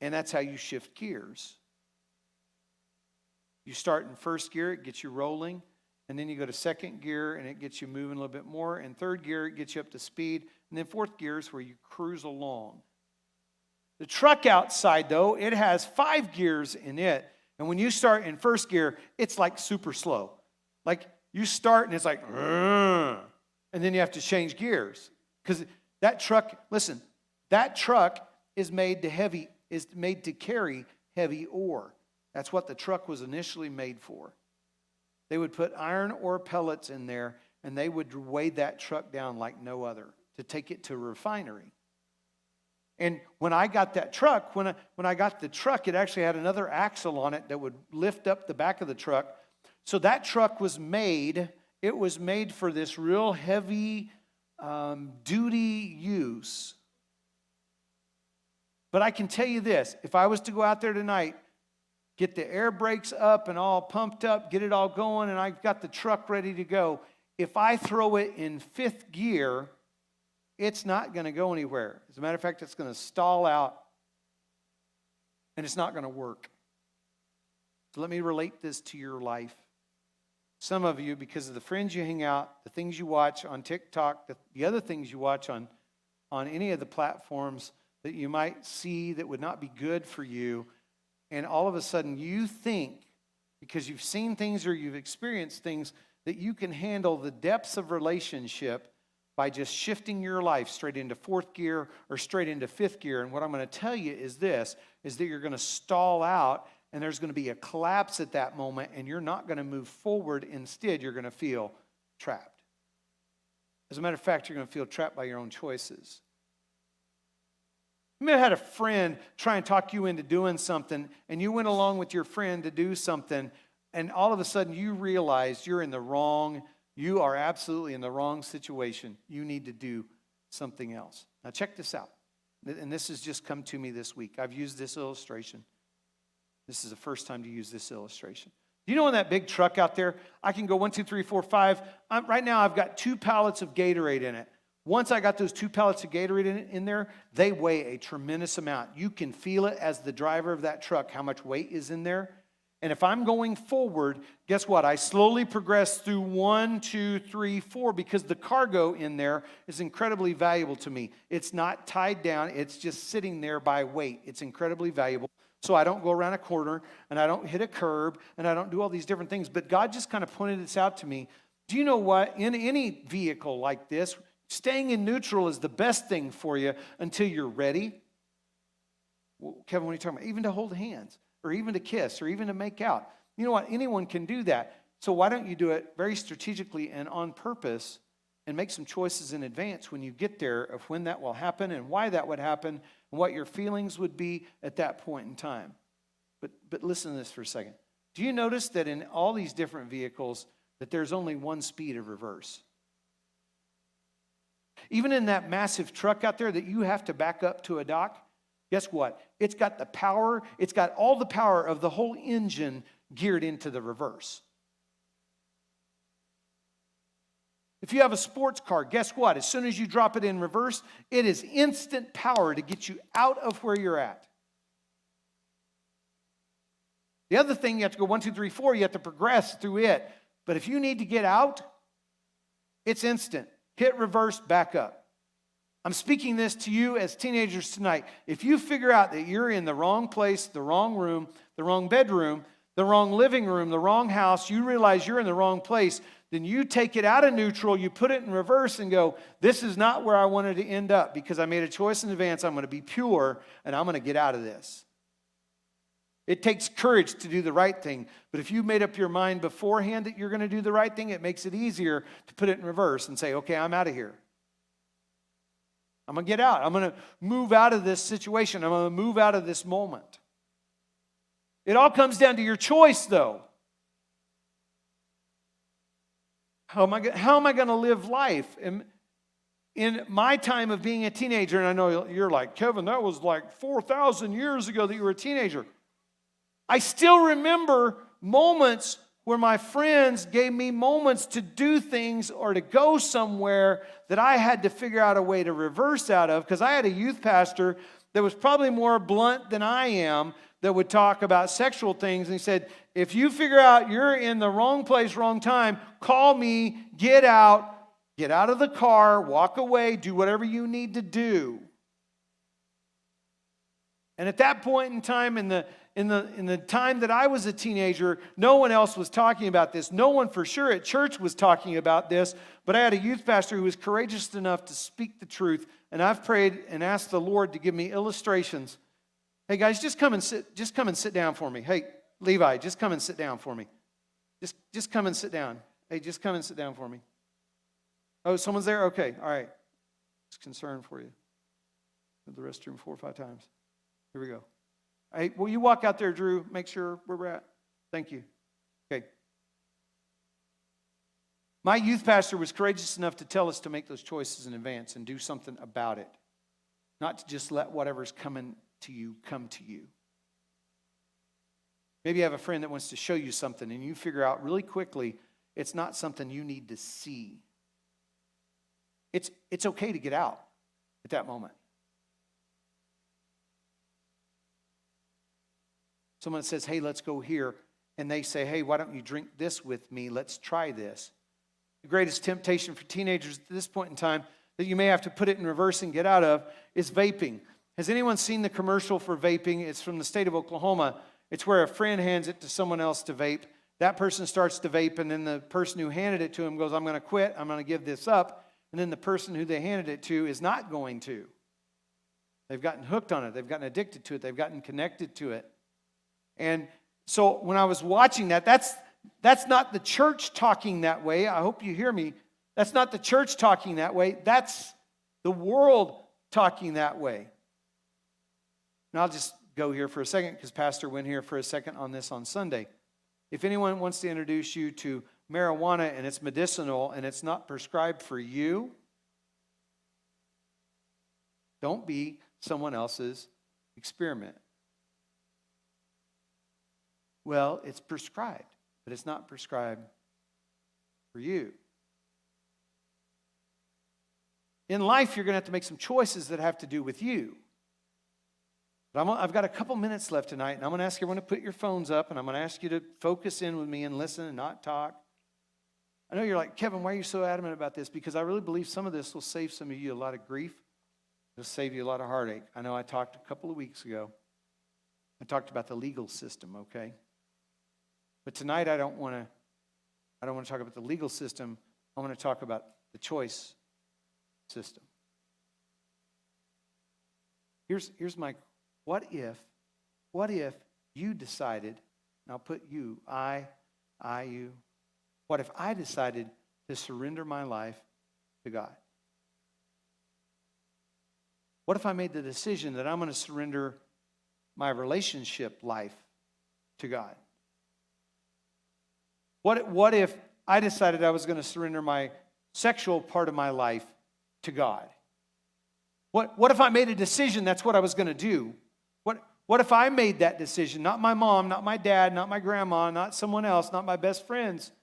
And that's how you shift gears. You start in first gear, it gets you rolling. And then you go to second gear, and it gets you moving a little bit more. And third gear, it gets you up to speed. And then fourth gear is where you cruise along. The truck outside, though, it has 5 gears in it. And when you start in first gear, it's like super slow. Like you start, and it's like, and then you have to change gears. Because that truck, listen, that truck is made to carry heavy ore. That's what the truck was initially made for. They would put iron ore pellets in there, and they would weigh that truck down like no other to take it to a refinery. And when I got that truck, when I got the truck, it actually had another axle on it that would lift up the back of the truck. So that truck was made, it was made for this real heavy duty use. But I can tell you this, if I was to go out there tonight, get the air brakes up and all pumped up, get it all going, and I've got the truck ready to go. If I throw it in 5th gear, it's not going to go anywhere. As a matter of fact, it's going to stall out, and it's not going to work. So let me relate this to your life. Some of you, because of the friends you hang out, the things you watch on TikTok, the other things you watch on any of the platforms that you might see that would not be good for you, and all of a sudden you think, because you've seen things or you've experienced things, that you can handle the depths of relationship by just shifting your life straight into 4th gear or straight into 5th gear. And what I'm going to tell you is this, is that you're going to stall out, and there's going to be a collapse at that moment, and you're not going to move forward. Instead, you're going to feel trapped. As a matter of fact, you're going to feel trapped by your own choices. You may have had a friend try and talk you into doing something, and you went along with your friend to do something, and all of a sudden you realize you are absolutely in the wrong situation. You need to do something else. Now check this out. And this has just come to me this week. I've used this illustration. This is the first time to use this illustration. Do you know in that big truck out there, I can go 1, 2, 3, 4, 5. Right now I've got 2 pallets of Gatorade in it. Once I got those 2 pallets of Gatorade in there, they weigh a tremendous amount. You can feel it as the driver of that truck, how much weight is in there. And if I'm going forward, guess what? I slowly progress through 1, 2, 3, 4 because the cargo in there is incredibly valuable to me. It's not tied down. It's just sitting there by weight. It's incredibly valuable. So I don't go around a corner, and I don't hit a curb, and I don't do all these different things. But God just kind of pointed this out to me. Do you know what? In any vehicle like this, staying in neutral is the best thing for you until you're ready. Well, Kevin, what are you talking about? Even to hold hands, or even to kiss, or even to make out. You know what? Anyone can do that. So why don't you do it very strategically and on purpose and make some choices in advance when you get there of when that will happen and why that would happen and what your feelings would be at that point in time. But listen to this for a second. Do you notice that in all these different vehicles that there's only 1 speed of reverse? Even in that massive truck out there that you have to back up to a dock, guess what? It's got the power, it's got all the power of the whole engine geared into the reverse. If you have a sports car, guess what? As soon as you drop it in reverse, it is instant power to get you out of where you're at. The other thing, you have to go 1, 2, 3, 4, you have to progress through it. But if you need to get out, it's instant. Hit reverse, back up. I'm speaking this to you as teenagers tonight. If you figure out that you're in the wrong place, the wrong room, the wrong bedroom, the wrong living room, the wrong house, you realize you're in the wrong place, then you take it out of neutral, you put it in reverse and go, this is not where I wanted to end up because I made a choice in advance. I'm going to be pure and I'm going to get out of this. It takes courage to do the right thing, but if you made up your mind beforehand that you're going to do the right thing, it makes it easier to put it in reverse and say, okay, I'm out of here. I'm going to get out. I'm going to move out of this situation. I'm going to move out of this moment. It all comes down to your choice, though. How am I going to live life? In my time of being a teenager, and I know you're like, Kevin, that was like 4,000 years ago that you were a teenager. I still remember moments where my friends gave me moments to do things or to go somewhere that I had to figure out a way to reverse out of, because I had a youth pastor that was probably more blunt than I am, that would talk about sexual things. And he said, if you figure out you're in the wrong place, wrong time, call me, get out of the car, walk away, do whatever you need to do. And at that point in time, in the time that I was a teenager, no one else was talking about this. No one for sure at church was talking about this, but I had a youth pastor who was courageous enough to speak the truth, and I've prayed and asked the Lord to give me illustrations. Hey guys, just come and sit down for me. Hey, Levi, just come and sit down for me. Just come and sit down. Hey, just come and sit down for me. Oh, someone's there? Okay, all right. Just concerned for you. Go to the restroom 4 or 5 times. Here we go. Hey, will you walk out there, Drew? Make sure where we're at. Thank you. Okay. My youth pastor was courageous enough to tell us to make those choices in advance and do something about it. Not to just let whatever's coming to you come to you. Maybe you have a friend that wants to show you something and you figure out really quickly it's not something you need to see. It's okay to get out at that moment. Someone says, hey, let's go here. And they say, hey, why don't you drink this with me? Let's try this. The greatest temptation for teenagers at this point in time that you may have to put it in reverse and get out of is vaping. Has anyone seen the commercial for vaping? It's from the state of Oklahoma. It's where a friend hands it to someone else to vape. That person starts to vape, and then the person who handed it to him goes, I'm going to quit. I'm going to give this up. And then the person who they handed it to is not going to. They've gotten hooked on it. They've gotten addicted to it. They've gotten connected to it. And so when I was watching that, that's not the church talking that way. I hope you hear me. That's not the church talking that way. That's the world talking that way. And I'll just go here for a second because Pastor went here for a second on this on Sunday. If anyone wants to introduce you to marijuana and it's medicinal and it's not prescribed for you, don't be someone else's experiment. Well, it's prescribed, but it's not prescribed for you. In life, you're going to have to make some choices that have to do with you. But I've got a couple minutes left tonight, and I'm going to ask everyone to put your phones up, and I'm going to ask you to focus in with me and listen and not talk. I know you're like, Kevin, why are you so adamant about this? Because I really believe some of this will save some of you a lot of grief. It'll save you a lot of heartache. I know I talked a couple of weeks ago. I talked about the legal system, okay? But tonight I don't want to talk about the legal system. I want to talk about the choice system. Here's my, what if you decided, and I'll put you, you, what if I decided to surrender my life to God? What if I made the decision that I'm going to surrender my relationship life to God? What if I decided I was going to surrender my sexual part of my life to God? What if I made a decision that's what I was going to do? What if I made that decision? Not my mom, not my dad, not my grandma, not someone else, not my best friends.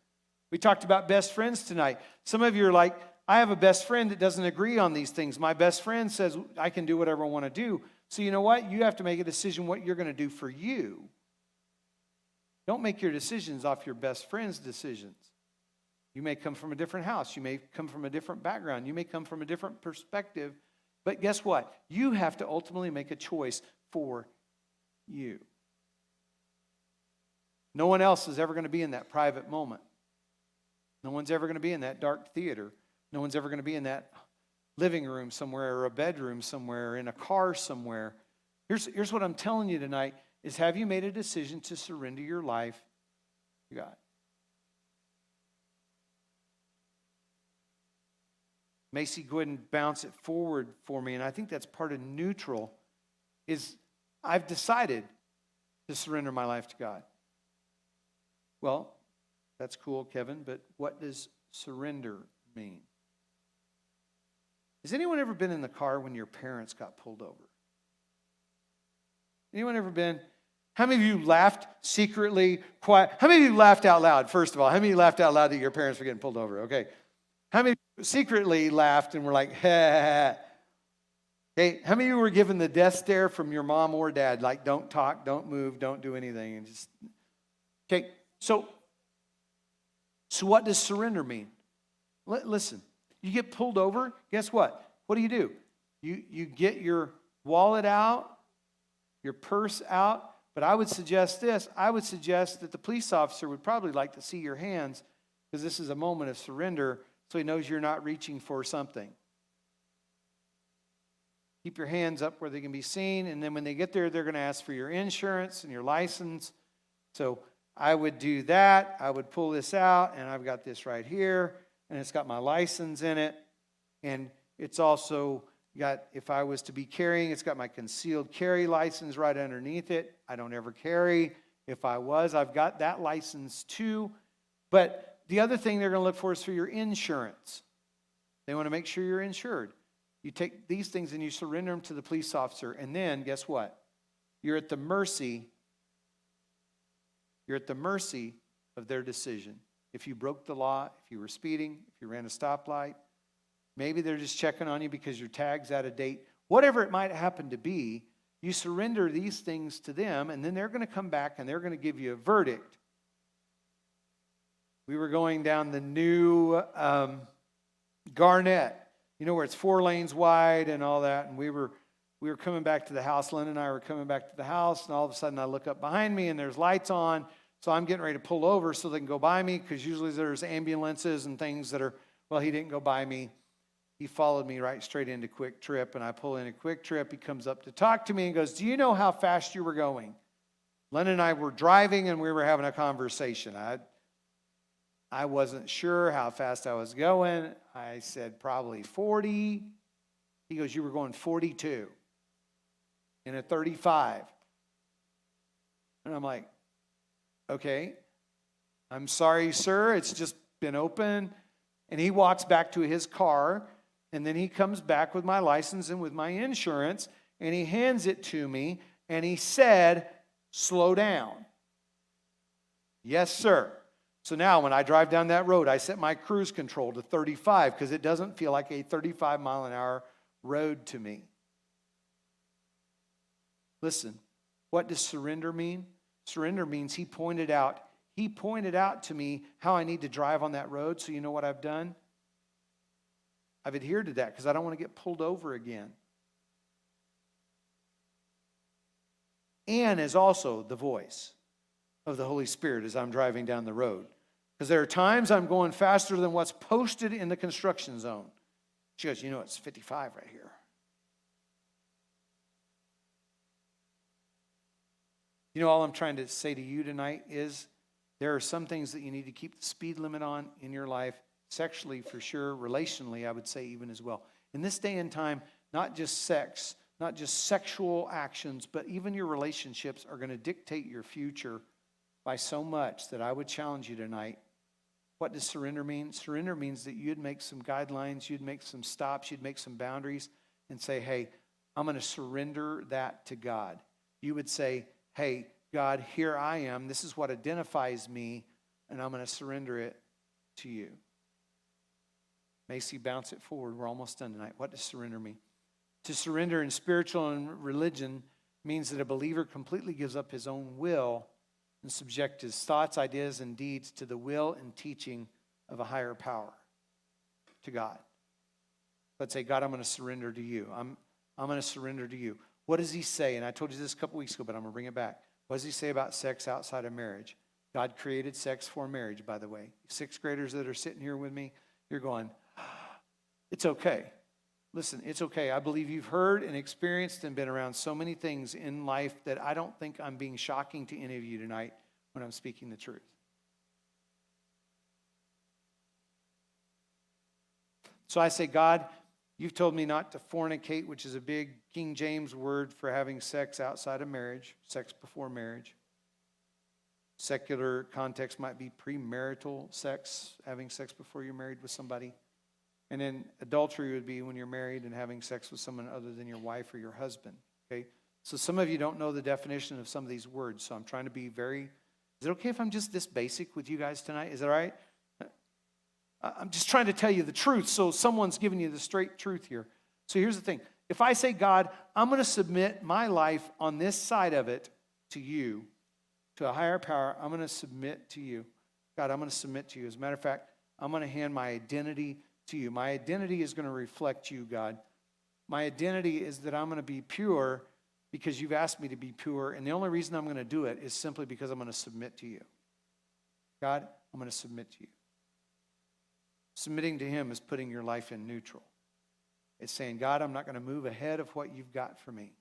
We talked about best friends tonight. Some of you are like, I have a best friend that doesn't agree on these things. My best friend says I can do whatever I want to do. So you know what? You have to make a decision what you're going to do for you. Don't make your decisions off your best friend's decisions. You may come from a different house. You may come from a different background. You may come from a different perspective. But guess what? You have to ultimately make a choice for you. No one else is ever going to be in that private moment. No one's ever going to be in that dark theater. No one's ever going to be in that living room somewhere or a bedroom somewhere or in a car somewhere. Here's what I'm telling you tonight is, have you made a decision to surrender your life to God? Macy, go ahead and bounce it forward for me. And I think that's part of neutral, is I've decided to surrender my life to God. Well, that's cool, Kevin, but what does surrender mean? Has anyone ever been in the car when your parents got pulled over? Anyone ever been? How many of you laughed secretly, quiet? How many of you laughed out loud, first of all? How many of you laughed out loud that your parents were getting pulled over? Okay. How many of you secretly laughed and were like, ha, ha, ha? Okay. How many of you were given the death stare from your mom or dad, like, don't talk, don't move, don't do anything, and just, okay. So what does surrender mean? Listen, you get pulled over, guess what? What do? You get your wallet out, your purse out, but I would suggest this. I would suggest that the police officer would probably like to see your hands, because this is a moment of surrender, so he knows you're not reaching for something. Keep your hands up where they can be seen, and then when they get there, they're going to ask for your insurance and your license. So I would do that. I would pull this out, and I've got this right here, and it's got my license in it, and it's also got, if I was to be carrying, it's got my concealed carry license right underneath it. I don't ever carry. If I was, I've got that license too. But the other thing they're going to look for is for your insurance. They want to make sure you're insured. You take these things and you surrender them to the police officer, and then guess what? You're at the mercy of their decision. If you broke the law, if you were speeding, if you ran a stoplight, maybe they're just checking on you because your tag's out of date. Whatever it might happen to be, you surrender these things to them, and then they're going to come back and they're going to give you a verdict. We were going down the new Garnett, where it's 4 lanes wide and all that, and we were coming back to the house. Lynn and I were coming back to the house, and all of a sudden I look up behind me and there's lights on, so I'm getting ready to pull over so they can go by me, because usually there's ambulances and things that are, well, he didn't go by me. He followed me right straight into Quick Trip, and I pull in a Quick Trip. He comes up to talk to me and goes, do you know how fast you were going? Len and I were driving, and we were having a conversation. I wasn't sure how fast I was going. I said, probably 40. He goes, you were going 42 in a 35. And I'm like, okay, I'm sorry, sir. It's just been open. And he walks back to his car, and then he comes back with my license and with my insurance, and he hands it to me, and he said, slow down. Yes, sir. So now when I drive down that road, I set my cruise control to 35, because it doesn't feel like a 35 mile an hour road to me. Listen, what does surrender mean? Surrender means he pointed out to me how I need to drive on that road. So you know what I've done? I've adhered to that, because I don't want to get pulled over again. And is also the voice of the Holy Spirit as I'm driving down the road. Because there are times I'm going faster than what's posted in the construction zone. She goes, it's 55 right here. All I'm trying to say to you tonight is there are some things that you need to keep the speed limit on in your life, sexually for sure, relationally, I would say even as well. In this day and time, not just sex, not just sexual actions, but even your relationships are going to dictate your future by so much that I would challenge you tonight. What does surrender mean? Surrender means that you'd make some guidelines, you'd make some stops, you'd make some boundaries and say, hey, I'm going to surrender that to God. You would say, hey, God, here I am. This is what identifies me, and I'm going to surrender it to you. Macy, bounce it forward. We're almost done tonight. What does surrender mean? To surrender in spiritual and religion means that a believer completely gives up his own will and subject his thoughts, ideas, and deeds to the will and teaching of a higher power, to God. Let's say, God, I'm going to surrender to you. I'm going to surrender to you. What does he say? And I told you this a couple weeks ago, but I'm going to bring it back. What does he say about sex outside of marriage? God created sex for marriage, by the way. Sixth graders that are sitting here with me, you're going, it's okay. Listen, it's okay. I believe you've heard and experienced and been around so many things in life that I don't think I'm being shocking to any of you tonight when I'm speaking the truth. So I say, God, you've told me not to fornicate, which is a big King James word for having sex outside of marriage, sex before marriage. Secular context might be premarital sex, having sex before you're married with somebody. And then adultery would be when you're married and having sex with someone other than your wife or your husband. Okay? So some of you don't know the definition of some of these words, so I'm trying to be very... Is it okay if I'm just this basic with you guys tonight? Is that all right? I'm just trying to tell you the truth, so someone's giving you the straight truth here. So here's the thing. If I say, God, I'm going to submit my life on this side of it to you, to a higher power, I'm going to submit to you. God, I'm going to submit to you. As a matter of fact, I'm going to hand my identity to you. My identity is going to reflect you, God. My identity is that I'm going to be pure because you've asked me to be pure, and the only reason I'm going to do it is simply because I'm going to submit to you. God, I'm going to submit to you. Submitting to him is putting your life in neutral. It's saying, God, I'm not going to move ahead of what you've got for me.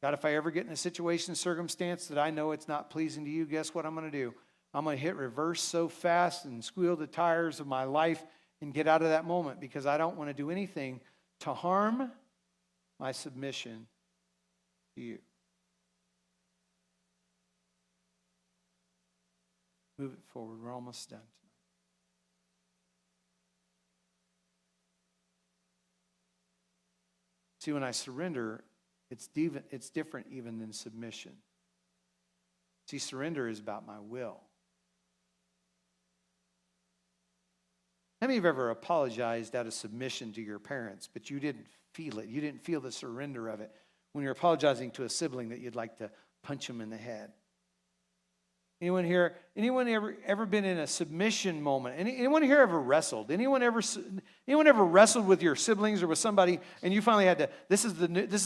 God, if I ever get in a situation, circumstance that I know it's not pleasing to you, guess what I'm going to do? I'm going to hit reverse so fast and squeal the tires of my life and get out of that moment because I don't want to do anything to harm my submission to you. Move it forward. We're almost done tonight. See, when I surrender, it's different even than submission. See, surrender is about my will. How many of you have ever apologized out of submission to your parents, but you didn't feel it? You didn't feel the surrender of it when you're apologizing to a sibling that you'd like to punch them in the head. Anyone here? Anyone ever been in a submission moment? Anyone here ever wrestled? Anyone ever wrestled with your siblings or with somebody, and you finally had to? This is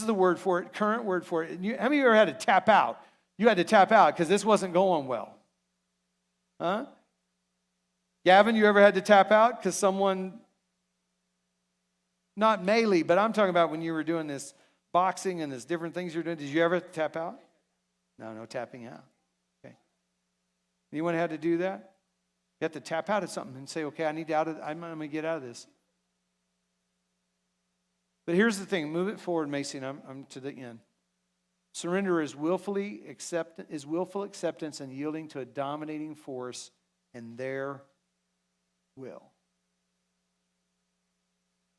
the word for it, current word for it. How many of you ever had to tap out? You had to tap out because this wasn't going well. Huh? Gavin, you ever had to tap out because someone? Not melee, but I'm talking about when you were doing this boxing and this different things you're doing. Did you ever tap out? No tapping out. Anyone had to do that? You have to tap out of something and say, okay, I'm going to get out of this. But here's the thing. Move it forward, Macy, and I'm to the end. Surrender is willful acceptance and yielding to a dominating force and their will.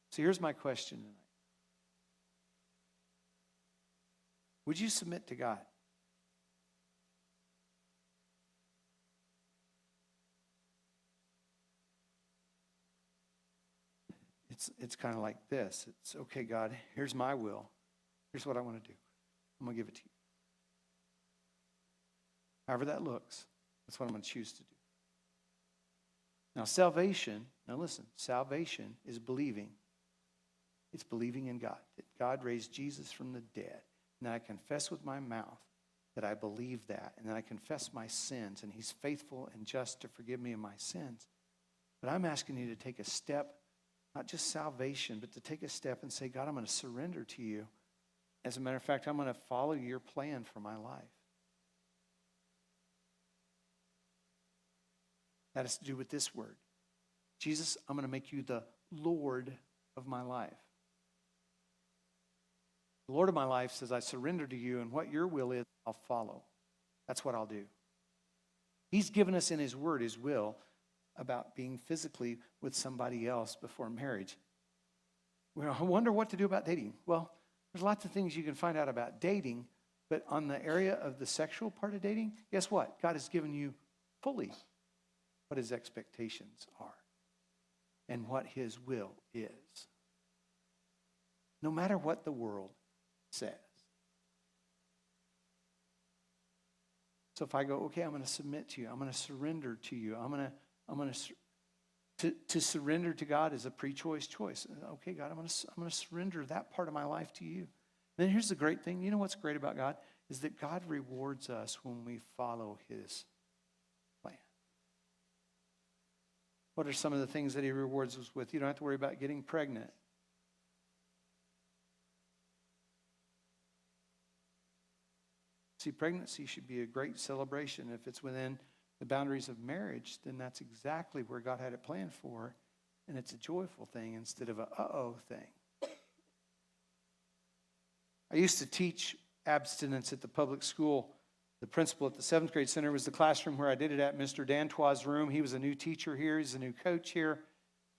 So here's my question tonight. Would you submit to God? It's kind of like this. It's, okay, God, here's my will. Here's what I want to do. I'm going to give it to you. However that looks, that's what I'm going to choose to do. Now, salvation is believing. It's believing in God, that God raised Jesus from the dead. And that I confess with my mouth that I believe that. And then I confess my sins, and he's faithful and just to forgive me of my sins. But I'm asking you to take a step, not just salvation, but to take a step and say, God, I'm going to surrender to you. As a matter of fact, I'm going to follow your plan for my life. That has to do with this word. Jesus, I'm going to make you the Lord of my life. The Lord of my life says, I surrender to you, and what your will is, I'll follow. That's what I'll do. He's given us in his word his will about being physically with somebody else before marriage. Well, I wonder what to do about dating. Well, there's lots of things you can find out about dating, but on the area of the sexual part of dating, guess what? God has given you fully what his expectations are and what his will is. No matter what the world says. So if I go, okay, I'm going to submit to you. I'm going to surrender to you. To surrender to God is a pre-choice choice. Okay, God, I'm going to surrender that part of my life to you. And then here's the great thing. You know what's great about God? Is that God rewards us when we follow his What are some of the things that he rewards us with? You don't have to worry about getting pregnant. See, pregnancy should be a great celebration. If it's within the boundaries of marriage, then that's exactly where God had it planned for. And it's a joyful thing instead of a uh-oh thing. I used to teach abstinence at the public school. The principal at the 7th grade center was the classroom where I did it at, Mr. Dantois' room. He was a new teacher here. He's a new coach here.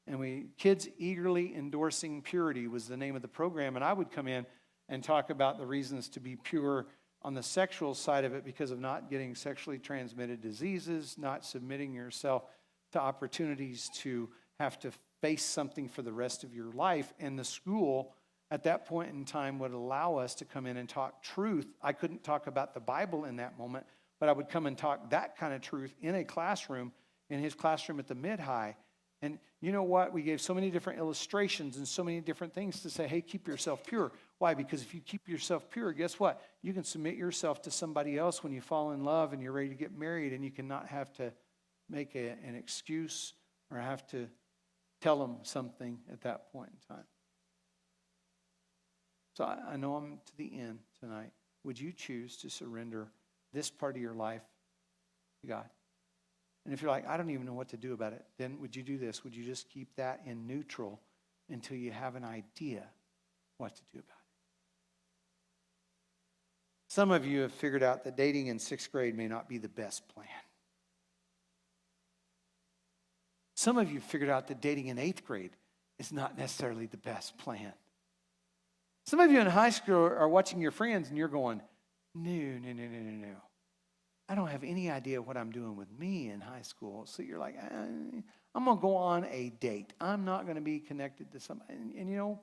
And Kids Eagerly Endorsing Purity was the name of the program. And I would come in and talk about the reasons to be pure on the sexual side of it because of not getting sexually transmitted diseases, not submitting yourself to opportunities to have to face something for the rest of your life. And the school at that point in time would allow us to come in and talk truth. I couldn't talk about the Bible in that moment, but I would come and talk that kind of truth in a classroom, in his classroom at the mid-high. And you know what? We gave so many different illustrations and so many different things to say, hey, keep yourself pure. Why? Because if you keep yourself pure, guess what? You can submit yourself to somebody else when you fall in love and you're ready to get married, and you cannot have to make an excuse or have to tell them something at that point in time. So I know I'm to the end tonight. Would you choose to surrender this part of your life to God? And if you're like, I don't even know what to do about it, then would you do this? Would you just keep that in neutral until you have an idea what to do about it? Some of you have figured out that dating in 6th grade may not be the best plan. Some of you figured out that dating in 8th grade is not necessarily the best plan. Some of you in high school are watching your friends and you're going, no. I don't have any idea what I'm doing with me in high school. So you're like, I'm going to go on a date. I'm not going to be connected to somebody. And you know,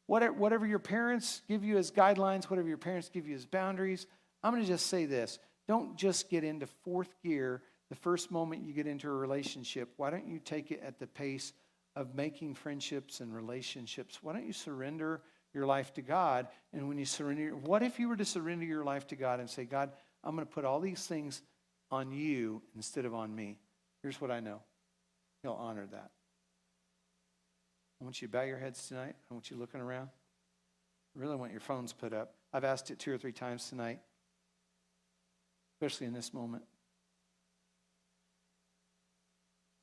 whatever your parents give you as guidelines, whatever your parents give you as boundaries, I'm going to just say this. Don't just get into 4th gear the first moment you get into a relationship. Why don't you take it at the pace of making friendships and relationships? Why don't you surrender your life to God? And when you surrender, what if you were to surrender your life to God and say, God, I'm going to put all these things on you instead of on me. Here's what I know. He'll honor that. I want you to bow your heads tonight. I want you looking around. I really want your phones put up. I've asked it 2 or 3 times tonight, especially in this moment.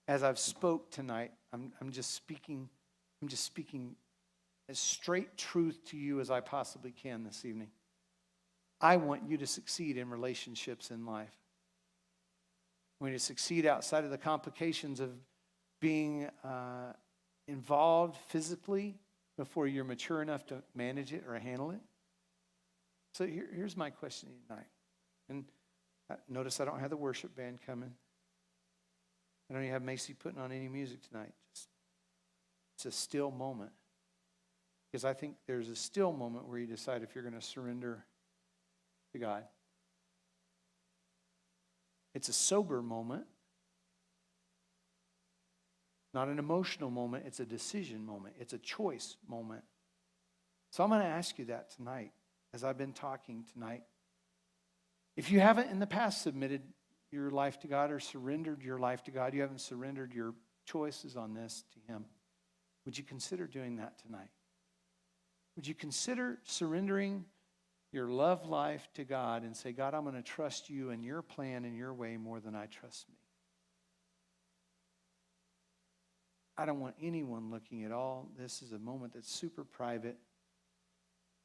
As I've spoke tonight, I'm just speaking as straight truth to you as I possibly can this evening. I want you to succeed in relationships in life. I want you to succeed outside of the complications of being involved physically before you're mature enough to manage it or handle it. So here's my question tonight. And notice I don't have the worship band coming. I don't even have Macy putting on any music tonight. It's a still moment. Because I think there's a still moment where you decide if you're going to surrender to God. It's a sober moment. Not an emotional moment. It's a decision moment. It's a choice moment. So I'm going to ask you that tonight as I've been talking tonight. If you haven't in the past submitted your life to God or surrendered your life to God, you haven't surrendered your choices on this to Him, would you consider doing that tonight? Would you consider surrendering your love life to God and say, God, I'm going to trust you and your plan and your way more than I trust me? I don't want anyone looking at all. This is a moment that's super private.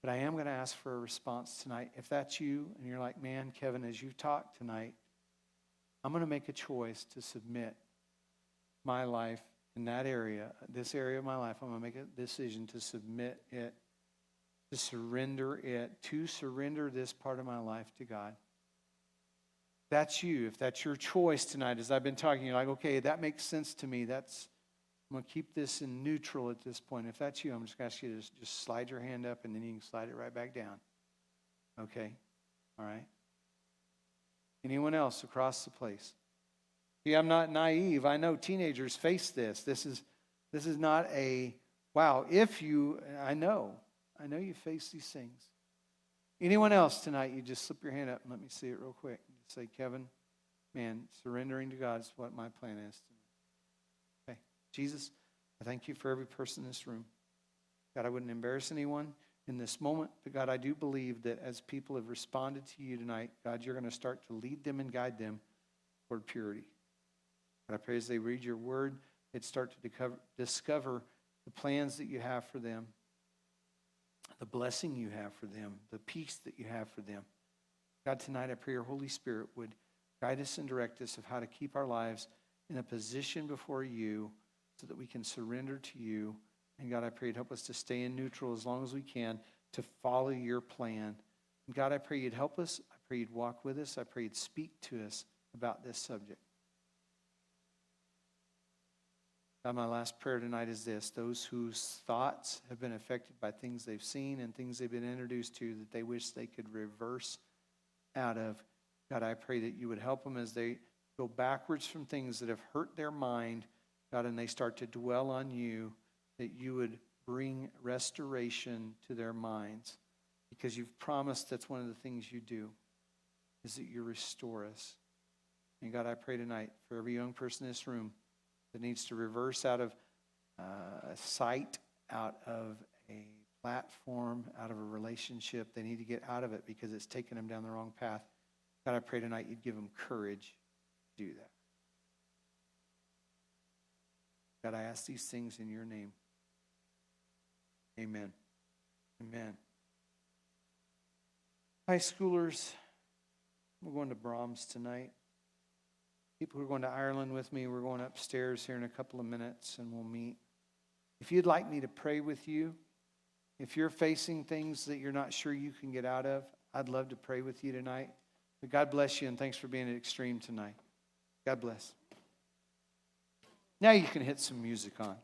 But I am going to ask for a response tonight. If that's you and you're like, man, Kevin, as you've talked tonight, I'm going to make a choice to submit my life in that area, this area of my life. I'm going to make a decision to submit it, to surrender this part of my life to God. That's you. If that's your choice tonight, as I've been talking, you're like, okay, that makes sense to me. I'm going to keep this in neutral at this point. If that's you, I'm just going to ask you to just slide your hand up and then you can slide it right back down. Okay? All right? Anyone else across the place? See, I'm not naive. I know teenagers face this. This is not a, wow, I know you face these things. Anyone else tonight, you just slip your hand up and let me see it real quick. Just say, Kevin, man, surrendering to God is what my plan is tonight. Okay. Jesus, I thank you for every person in this room. God, I wouldn't embarrass anyone in this moment, but God, I do believe that as people have responded to you tonight, God, you're going to start to lead them and guide them toward purity. God, I pray as they read your word, they'd start to discover the plans that you have for them, the blessing you have for them, the peace that you have for them. God, tonight I pray your Holy Spirit would guide us and direct us of how to keep our lives in a position before you so that we can surrender to you. And God, I pray you'd help us to stay in neutral as long as we can to follow your plan. And God, I pray you'd help us. I pray you'd walk with us. I pray you'd speak to us about this subject. God, my last prayer tonight is this. Those whose thoughts have been affected by things they've seen and things they've been introduced to that they wish they could reverse out of, God, I pray that you would help them as they go backwards from things that have hurt their mind, God, and they start to dwell on you, that you would bring restoration to their minds. Because you've promised that's one of the things you do, is that you restore us. And God, I pray tonight for every young person in this room that needs to reverse out of a site, out of a platform, out of a relationship. They need to get out of it because it's taken them down the wrong path. God, I pray tonight you'd give them courage to do that. God, I ask these things in your name. Amen. Amen. High schoolers, we're going to Brahms tonight. People who are going to Ireland with me, we're going upstairs here in a couple of minutes and we'll meet. If you'd like me to pray with you, if you're facing things that you're not sure you can get out of, I'd love to pray with you tonight. But God bless you and thanks for being at Xtreme tonight. God bless. Now you can hit some music on.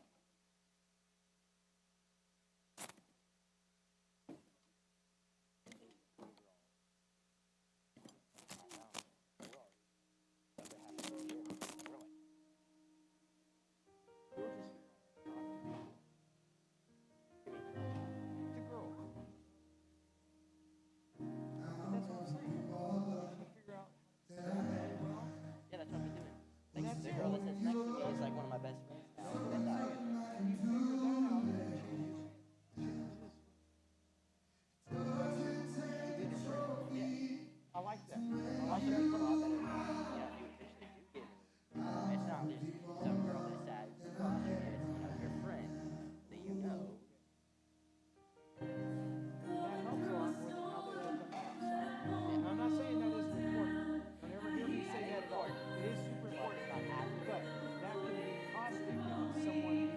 Yeah, that's what I've been doing. Like, the girl that sits next to me is like one of my best friends now. I like that. Also, it's a lot better. You know, if you eventually do get married, it's not just some girl that sat across your head. It's, you know, your friend that you know. That helps a lot more than how they look on the outside. And I'm not saying that isn't important. Don't ever hear me say that at all. It is super important. But that can be caustic if it's someone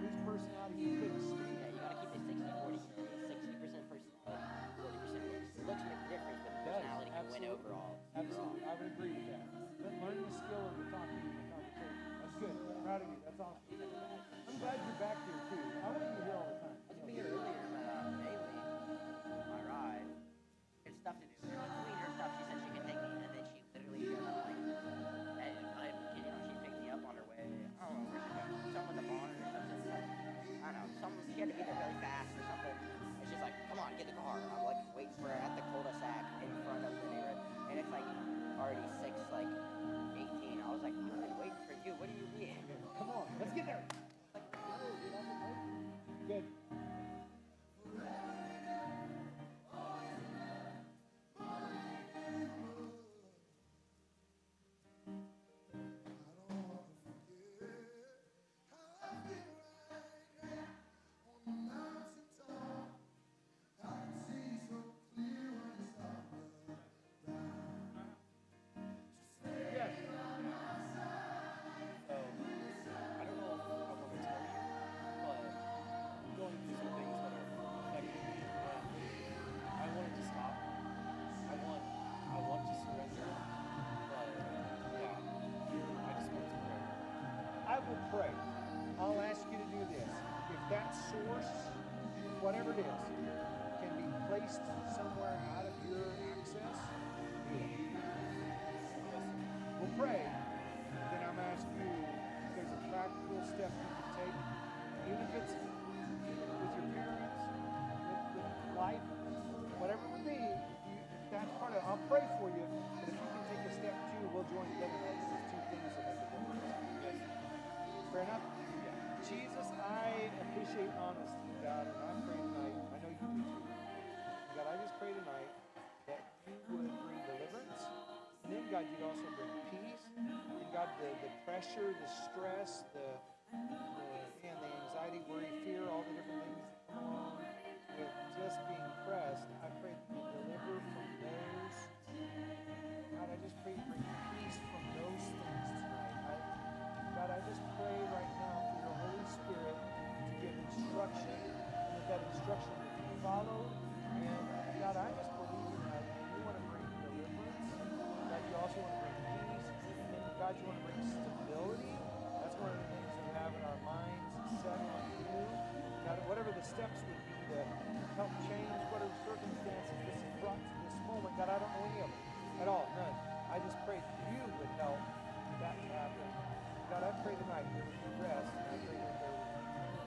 whose personality you couldn't stand. Yeah, you gotta keep it 60-40. 60% personality, 40% looks. The looks make the difference, but the personality can win overall. Absolutely. I would agree with that. But learn the skill of the talking in the conversation. That's good. Proud of you. That's awesome. I'm glad you're back here too. I want you here all the time. I was gonna be here earlier, but Bailey, my ride, there's stuff to do. In between her stuff, she said she could take me, and then she literally showed up like, hey, you know, she picked me up on her way. I don't know where she went. Some with the barn or something. I don't know. She had to be there really fast or something. And she's like, come on, get the car. And I'm like waiting for her at the cul-de-sac in front of the neighborhood. And it's like already 6:18. I was like, I've been waiting for you. What do you mean? Come on. Let's get there. Good. Pray. I'll ask you to do this. If that source, whatever it is, can be placed somewhere out of your access, do it. We'll pray. Then I'm asking you if there's a practical step you can take, even if it's with your parents, with life, whatever it would be. If that's part of it, I'll pray for you. But if you can take a step too, we'll join together. Those two things that make a difference. Fair enough? Yeah. Jesus, I appreciate honesty, God, and I pray tonight, I know you do too. God, I just pray tonight that you would bring deliverance, and then, God, you'd also bring peace, and God, the pressure, the stress, the anxiety, worry, fear, all the different things that come along with just being pressed, I pray that you deliver from those. God, I just pray you bring peace from those things tonight. God, I just pray right now for your Holy Spirit to give instruction, and that instruction will be followed. And God, I just believe tonight that you want to bring deliverance. God, you also want to bring peace. And then, God, you want to bring stability. That's one of the things we have in our minds set on you. God, whatever the steps would be to help change whatever circumstances this has brought to this moment, God, I don't know any of them at all, none. I just pray that you would help that to happen. God, I pray tonight there would be rest, and I pray that there would be peace.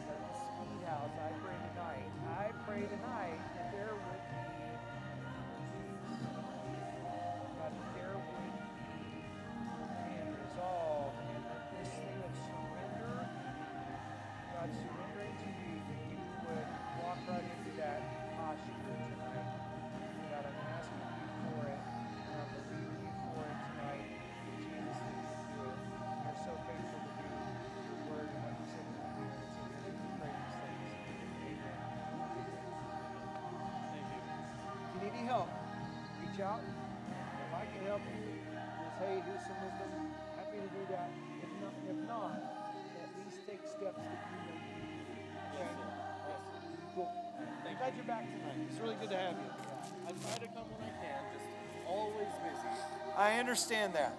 At the Speed House, I pray tonight that there would be peace. God, that there would be and resolve, and that this thing of surrender, God, surrendering to you, that you would walk right into that posture tonight. God, I'm asking you for it, and I'm believing you for it tonight. In Jesus' name, you do it. You're so faithful to do your word and what you said you would do. And it's in your name we pray these things. Amen. Thank you. If you need any help, reach out. If I can help you, just, hey, here's some wisdom. Happy to do that. If not, at least take steps that you know you need to do. Okay? Yes. Cool. I'm glad you're back tonight. It's really good to have you. I try to come when I can, just always busy. I understand that.